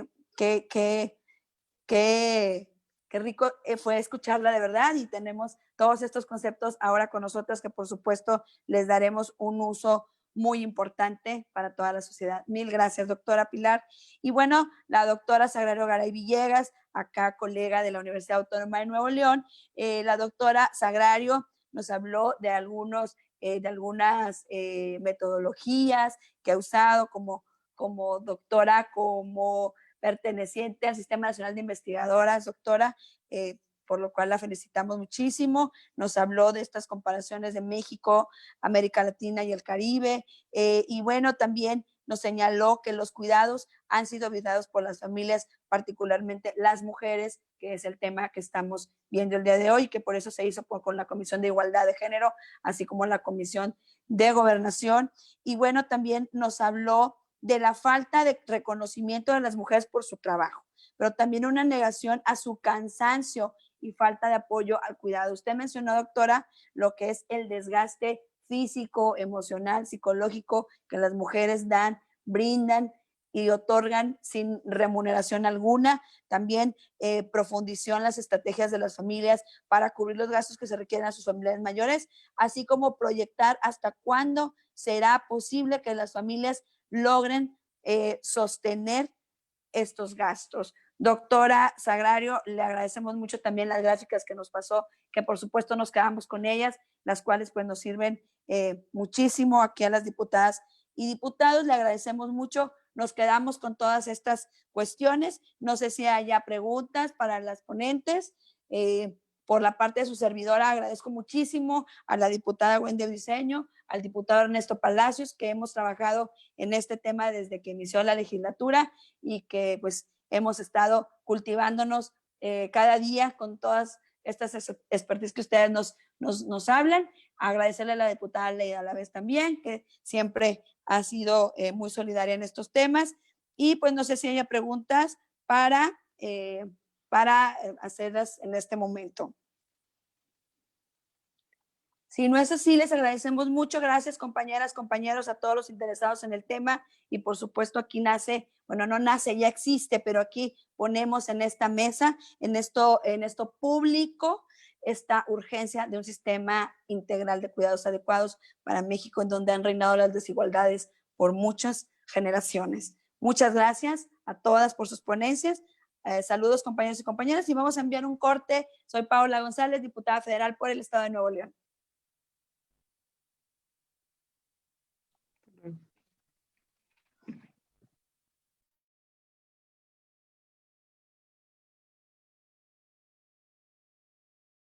rico fue escucharla de verdad, y tenemos todos estos conceptos ahora con nosotras que por supuesto les daremos un uso muy importante para toda la sociedad. Mil gracias, doctora Pilar. Y bueno, la doctora Sagrario Garay Villegas, acá colega de la Universidad Autónoma de Nuevo León, la doctora Sagrario nos habló de algunas metodologías que ha usado como doctora, como perteneciente al Sistema Nacional de Investigadoras, doctora, por lo cual la felicitamos muchísimo. Nos habló de estas comparaciones de México, América Latina y el Caribe, y bueno, también nos señaló que los cuidados han sido olvidados por las familias, particularmente las mujeres, que es el tema que estamos viendo el día de hoy, que por eso se hizo con la Comisión de Igualdad de Género, así como la Comisión de Gobernación. Y bueno, también nos habló de la falta de reconocimiento de las mujeres por su trabajo, pero también una negación a su cansancio y falta de apoyo al cuidado. Usted mencionó, doctora, lo que es el desgaste físico, emocional, psicológico que las mujeres brindan, y otorgan sin remuneración alguna. También profundizó en las estrategias de las familias para cubrir los gastos que se requieren a sus familiares mayores, así como proyectar hasta cuándo será posible que las familias logren sostener estos gastos. Doctora Sagrario, le agradecemos mucho también las gráficas que nos pasó, que por supuesto nos quedamos con ellas, las cuales pues nos sirven muchísimo aquí a las diputadas y diputados. Le agradecemos mucho, nos quedamos con todas estas cuestiones. No sé si haya preguntas para las ponentes. Por la parte de su servidora, agradezco muchísimo a la diputada Wendy Briceño, al diputado Ernesto Palacios, que hemos trabajado en este tema desde que inició la legislatura y que pues hemos estado cultivándonos cada día con todas estas expertise que ustedes nos hablan. Agradecerle a la diputada Leida Alavés también, que siempre ha sido muy solidaria en estos temas. Y pues no sé si haya preguntas para hacerlas en este momento. Si no es así, les agradecemos mucho. Gracias, compañeras, compañeros, a todos los interesados en el tema. Y por supuesto, aquí nace, bueno, no nace, ya existe, pero aquí ponemos en esta mesa, en esto público, esta urgencia de un sistema integral de cuidados adecuados para México, en donde han reinado las desigualdades por muchas generaciones. Muchas gracias a todas por sus ponencias. Saludos, compañeros y compañeras, y vamos a enviar un corte. Soy Paola González, diputada federal por el Estado de Nuevo León.